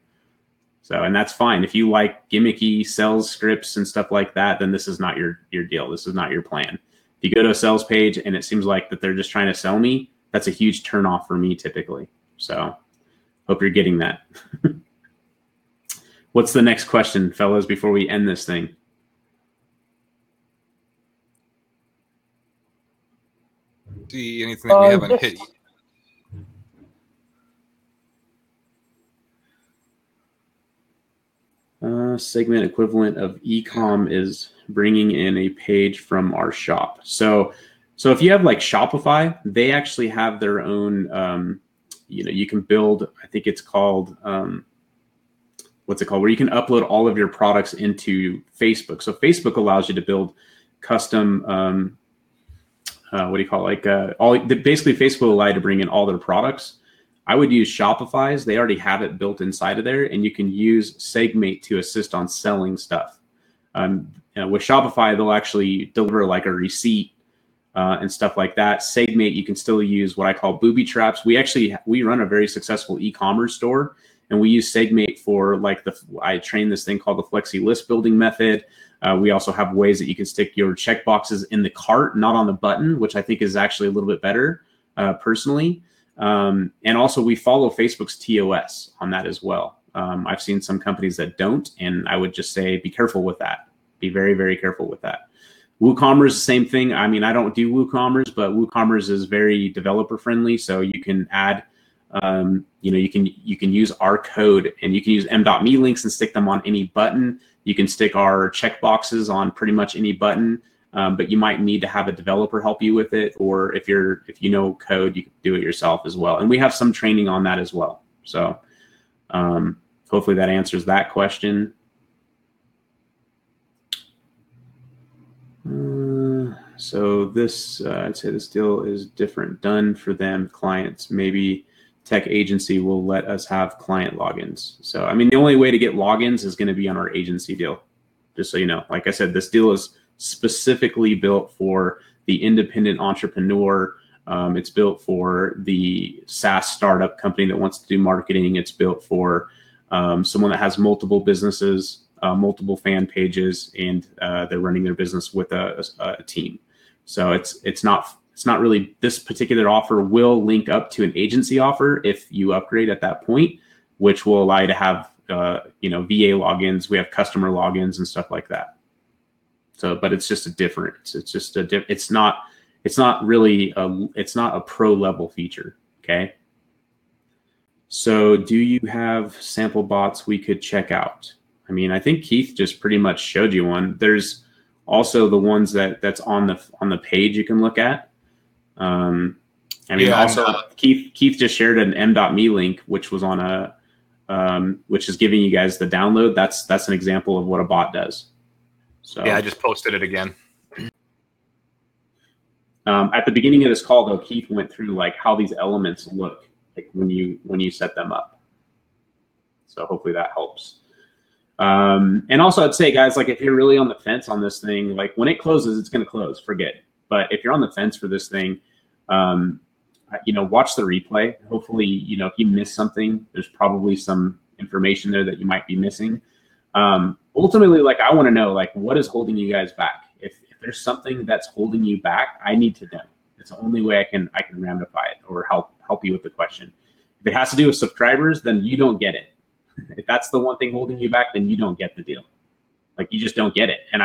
So, and that's fine. If you like gimmicky sales scripts and stuff like that, then this is not your deal. This is not your plan. If you go to a sales page and it seems like that they're just trying to sell me, that's a huge turnoff for me typically. So hope you're getting that. What's the next question, fellas, before we end this thing? See anything that we haven't hit? SegMate equivalent of e-com is bringing in a page from our shop. So if you have like Shopify, they actually have their own, you can build, I think it's called, what's it called? Where you can upload all of your products into Facebook. So Facebook allows you to build custom, basically Facebook will allow you to bring in all their products. I would use Shopify's. They already have it built inside of there, and you can use SegMate to assist on selling stuff. With Shopify, they'll actually deliver like a receipt and stuff like that. SegMate, you can still use what I call booby traps. We run a very successful e-commerce store, And we use SegMate for like I train this thing called the Flexi list building method. We also have ways that you can stick your checkboxes in the cart, not on the button, which I think is actually a little bit better personally. And also we follow Facebook's TOS on that as well. I've seen some companies that don't, and I would just say be careful with that. Be very, very careful with that. WooCommerce, same thing. I mean, I don't do WooCommerce, but WooCommerce is very developer friendly. So you can add, you can use our code, and you can use M.me links and stick them on any button. You can stick our checkboxes on pretty much any button, but you might need to have a developer help you with it. Or if you know code, you can do it yourself as well. And we have some training on that as well. So hopefully that answers that question. So this, I'd say this deal is different, done for them clients. Maybe tech agency will let us have client logins. So, I mean, the only way to get logins is going to be on our agency deal. Just so you know, like I said, this deal is specifically built for the independent entrepreneur. It's built for the SaaS startup company that wants to do marketing. It's built for someone that has multiple businesses, multiple fan pages, and they're running their business with a team. So it's not really, this particular offer will link up to an agency offer if you upgrade at that point, which will allow you to have VA logins. We have customer logins and stuff like that. So, but it's just it's not a pro level feature. Okay. So do you have sample bots we could check out? I mean, I think Keith just pretty much showed you one. There's also the ones that's on the page you can look at. Keith just shared an M.me link, which was on which is giving you guys the download. That's an example of what a bot does. So yeah, I just posted it again. At the beginning of this call, though, Keith went through like how these elements look like when you set them up. So hopefully that helps. And also I'd say, guys, like if you're really on the fence on this thing, like when it closes, it's going to close, forget it. But if you're on the fence for this thing, watch the replay. Hopefully, if you miss something, there's probably some information there that you might be missing. Ultimately, like I want to know, like what is holding you guys back? If there's something that's holding you back, I need to know. It's the only way I can ramify it or help you with the question. If it has to do with subscribers, then you don't get it. If that's the one thing holding you back, then you don't get the deal. Like you just don't get it. And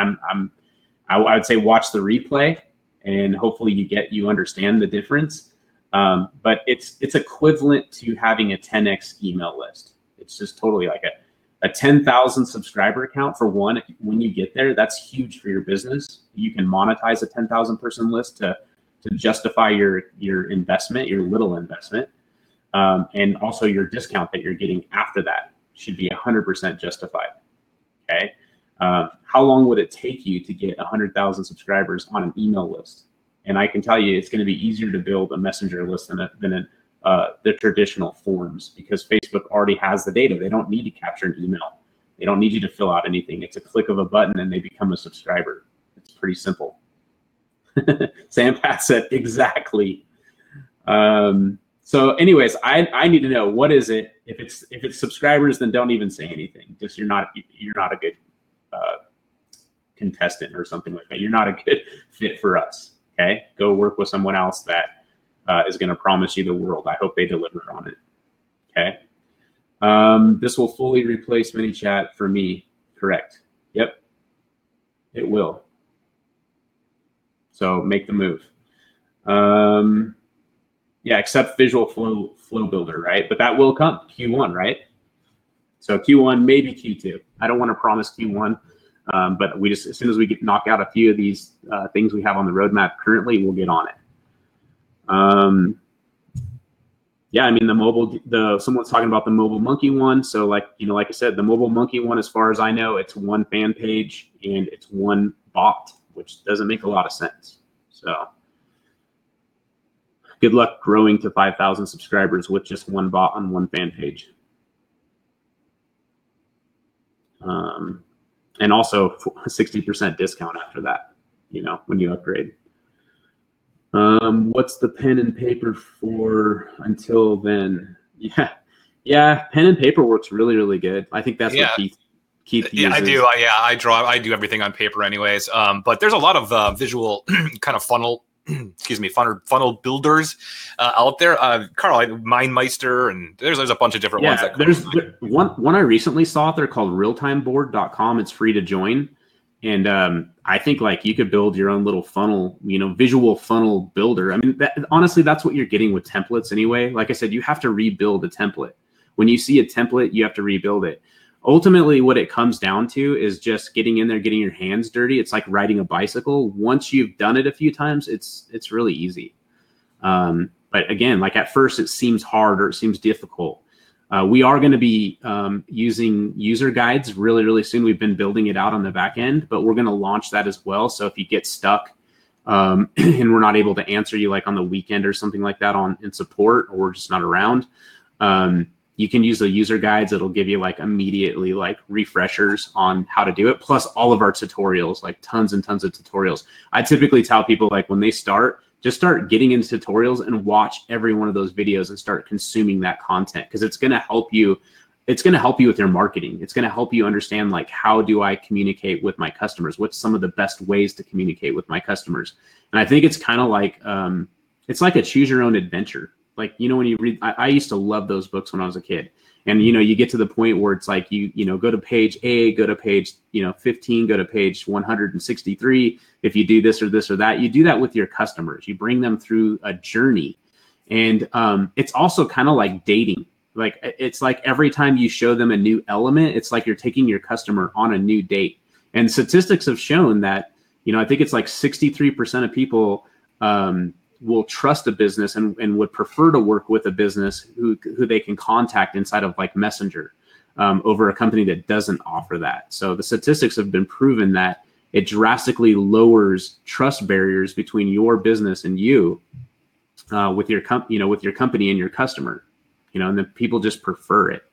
I would say watch the replay, and hopefully you understand the difference. But it's equivalent to having a 10x email list. It's just totally like a 10,000 subscriber account for one. When you get there, that's huge for your business. You can monetize a 10,000 person list to justify your investment, your little investment. And also your discount that you're getting after that should be 100% justified. Okay. How long would it take you to get 100,000 subscribers on an email list? And I can tell you, it's going to be easier to build a messenger list than the traditional forms, because Facebook already has the data. They don't need to capture an email. They don't need you to fill out anything. It's a click of a button and they become a subscriber. It's pretty simple. Sam Pat said exactly. So anyways, I need to know, what is it? If it's subscribers, then don't even say anything. Just you're not a good contestant or something like that. You're not a good fit for us. Okay, go work with someone else that is going to promise you the world. I hope they deliver on it. Okay. This will fully replace ManyChat for me. Correct. Yep. It will. So make the move. Yeah, except Visual Flow Builder, right? But that will come Q1, right? So Q1, maybe Q2. I don't want to promise Q1, but as soon as we knock out a few of these things we have on the roadmap currently, we'll get on it. Yeah, I mean someone's talking about the Mobile Monkey one. So like I said, the Mobile Monkey one, as far as I know, it's one fan page and it's one bot, which doesn't make a lot of sense. So good luck growing to 5,000 subscribers with just one bot on one fan page. And also 60% discount after that, when you upgrade. What's the pen and paper for until then? Yeah, Yeah, pen and paper works really, really good. I think that's Yeah. what Keith uses. Yeah, I do. I draw. I do everything on paper, anyways. But there's a lot of visual kind of funnel, excuse me, funnel builders out there. Carl, MindMeister, and there's a bunch of different ones. Yeah, there's one I recently saw out there called realtimeboard.com. It's free to join. And I think like you could build your own little funnel, visual funnel builder. I mean, honestly, that's what you're getting with templates anyway. Like I said, you have to rebuild a template. When you see a template, you have to rebuild it. Ultimately, what it comes down to is just getting in there, getting your hands dirty. It's like riding a bicycle. Once you've done it a few times, it's really easy. But again, like at first it seems hard or it seems difficult. We are going to be using user guides really, really soon. We've been building it out on the back end, but we're going to launch that as well. So if you get stuck and we're not able to answer you like on the weekend or something like that in support, or we're just not around, you can use the user guides. It'll give you like immediately like refreshers on how to do it. Plus all of our tutorials, like tons and tons of tutorials. I typically tell people like when they just start getting into tutorials and watch every one of those videos and start consuming that content, because it's going to help you. It's going to help you with your marketing. It's going to help you understand like, how do I communicate with my customers? What's some of the best ways to communicate with my customers? And I think it's kind of like, it's like a choose your own adventure. Like, when you read, I used to love those books when I was a kid. And, you get to the point where it's like, you go to page A, go to page, 15, go to page 163. If you do this or this or that, you do that with your customers. You bring them through a journey. And it's also kind of like dating. Like, it's like every time you show them a new element, it's like you're taking your customer on a new date. And statistics have shown that, I think it's like 63% of people will trust a business and would prefer to work with a business who they can contact inside of like Messenger over a company that doesn't offer that. So the statistics have been proven that it drastically lowers trust barriers between your business and you with your company and your customer, and then people just prefer it.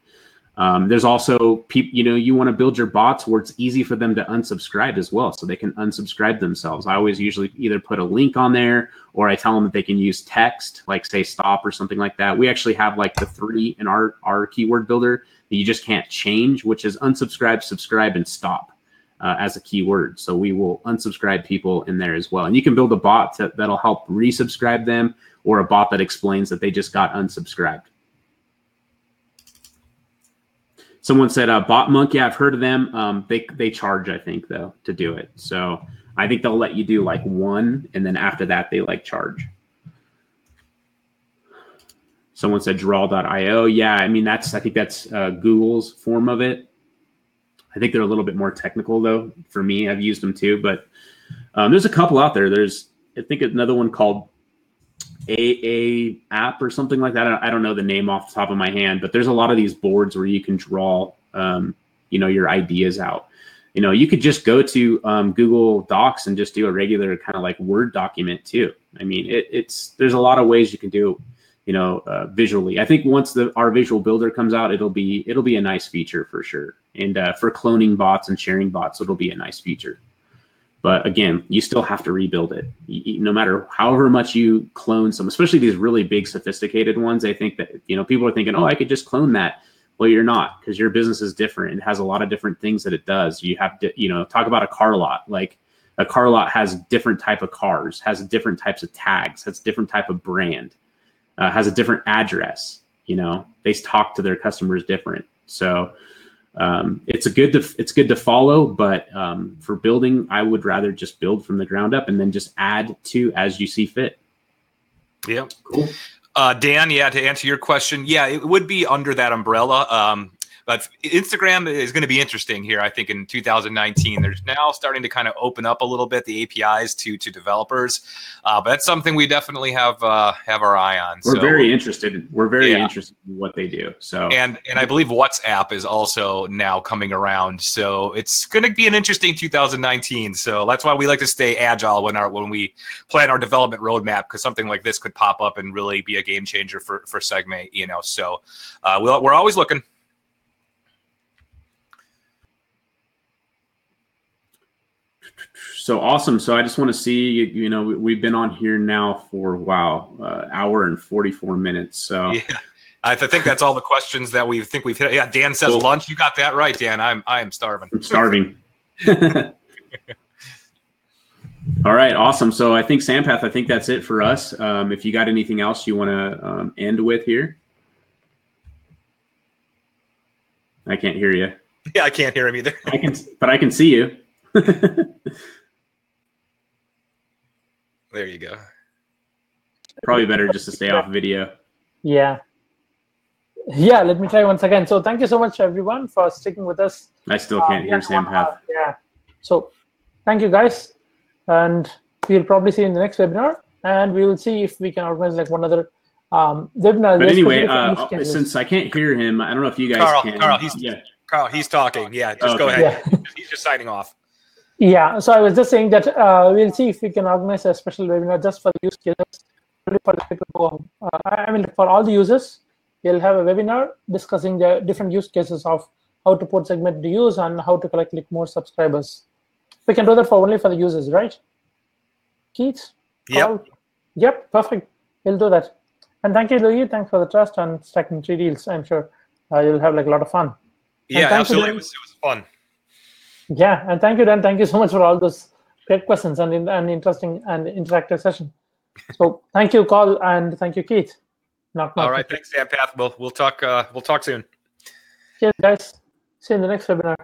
There's also people, you want to build your bots where it's easy for them to unsubscribe as well, so they can unsubscribe themselves. I always usually either put a link on there, or I tell them that they can use text, like say stop or something like that. We actually have like the 3 in our keyword builder that you just can't change, which is unsubscribe, subscribe, and stop as a keyword. So we will unsubscribe people in there as well. And you can build a bot that'll help resubscribe them, or a bot that explains that they just got unsubscribed. Someone said Bot Monk. Yeah, I've heard of them. They charge, I think, though, to do it. So I think they'll let you do like 1, and then after that they like charge. Someone said Drawl.io. Yeah, I mean I think that's Google's form of it. I think they're a little bit more technical though. For me, I've used them too, but there's a couple out there. There's, I think, another one called AA app or something like that. I don't know the name off the top of my hand, but there's a lot of these boards where you can draw, your ideas out. You could just go to Google Docs and just do a regular kind of like Word document too. I mean, there's a lot of ways you can do, visually. I think once our visual builder comes out, it'll be a nice feature for sure. And for cloning bots and sharing bots, it'll be a nice feature. But again, you still have to rebuild it. No matter however much you clone some, especially these really big, sophisticated ones, I think that, people are thinking, oh, I could just clone that. Well, you're not, because your business is different. It has a lot of different things that it does. You have to, talk about a car lot. Like a car lot has different type of cars, has different types of tags, has different type of brand, has a different address. They talk to their customers different. So it's good to follow, but for building, I would rather just build from the ground up and then just add to as you see fit. Yeah. Cool. Dan, to answer your question, it would be under that umbrella. But Instagram is going to be interesting here. I think in 2019, there's now starting to kind of open up a little bit the APIs to developers. But that's something we definitely have our eye on. We're very interested. We're very interested in what they do. So and I believe WhatsApp is also now coming around. So it's going to be an interesting 2019. So that's why we like to stay agile when we plan our development roadmap, because something like this could pop up and really be a game changer for SegMate. So we're always looking. So awesome. So I just want to see, we've been on here now for, hour and 44 minutes. So I think that's all the questions that we've hit. Yeah, Dan says Cool. lunch. You got that right, Dan. I am starving. I'm starving. All right, awesome. So I think Sampath, I think that's it for us. If you got anything else you want to end with here. I can't hear you. Yeah, I can't hear him either. But I can see you. There you go. Probably better just to stay off video. Yeah. Yeah, let me try once again. So thank you so much, everyone, for sticking with us. I still can't hear Sampath. Yeah. So thank you, guys. And we'll probably see you in the next webinar. And we will see if we can organize like one other webinar. But anyway, since I can't hear him, I don't know if you guys can. Carl, he's talking. Yeah, just go ahead. Yeah. He's just signing off. Yeah, so I was just saying that we'll see if we can organize a special webinar just for the use cases. For the people for all the users, we'll have a webinar discussing the different use cases of how to put SegMate to use and how to collect more subscribers. We can do that only for the users, right? Keith? Yep. Yep, perfect. We'll do that. And thank you, Louis. Thanks for the trust and stacking 3 deals. I'm sure you'll have like a lot of fun. Yeah, absolutely. It was fun. Yeah, and thank you, Dan. Thank you so much for all those great questions and interesting and interactive session. So thank you, Carl, and thank you, Keith. All right, thanks, Sampath. We'll talk soon. Cheers, guys. See you in the next webinar.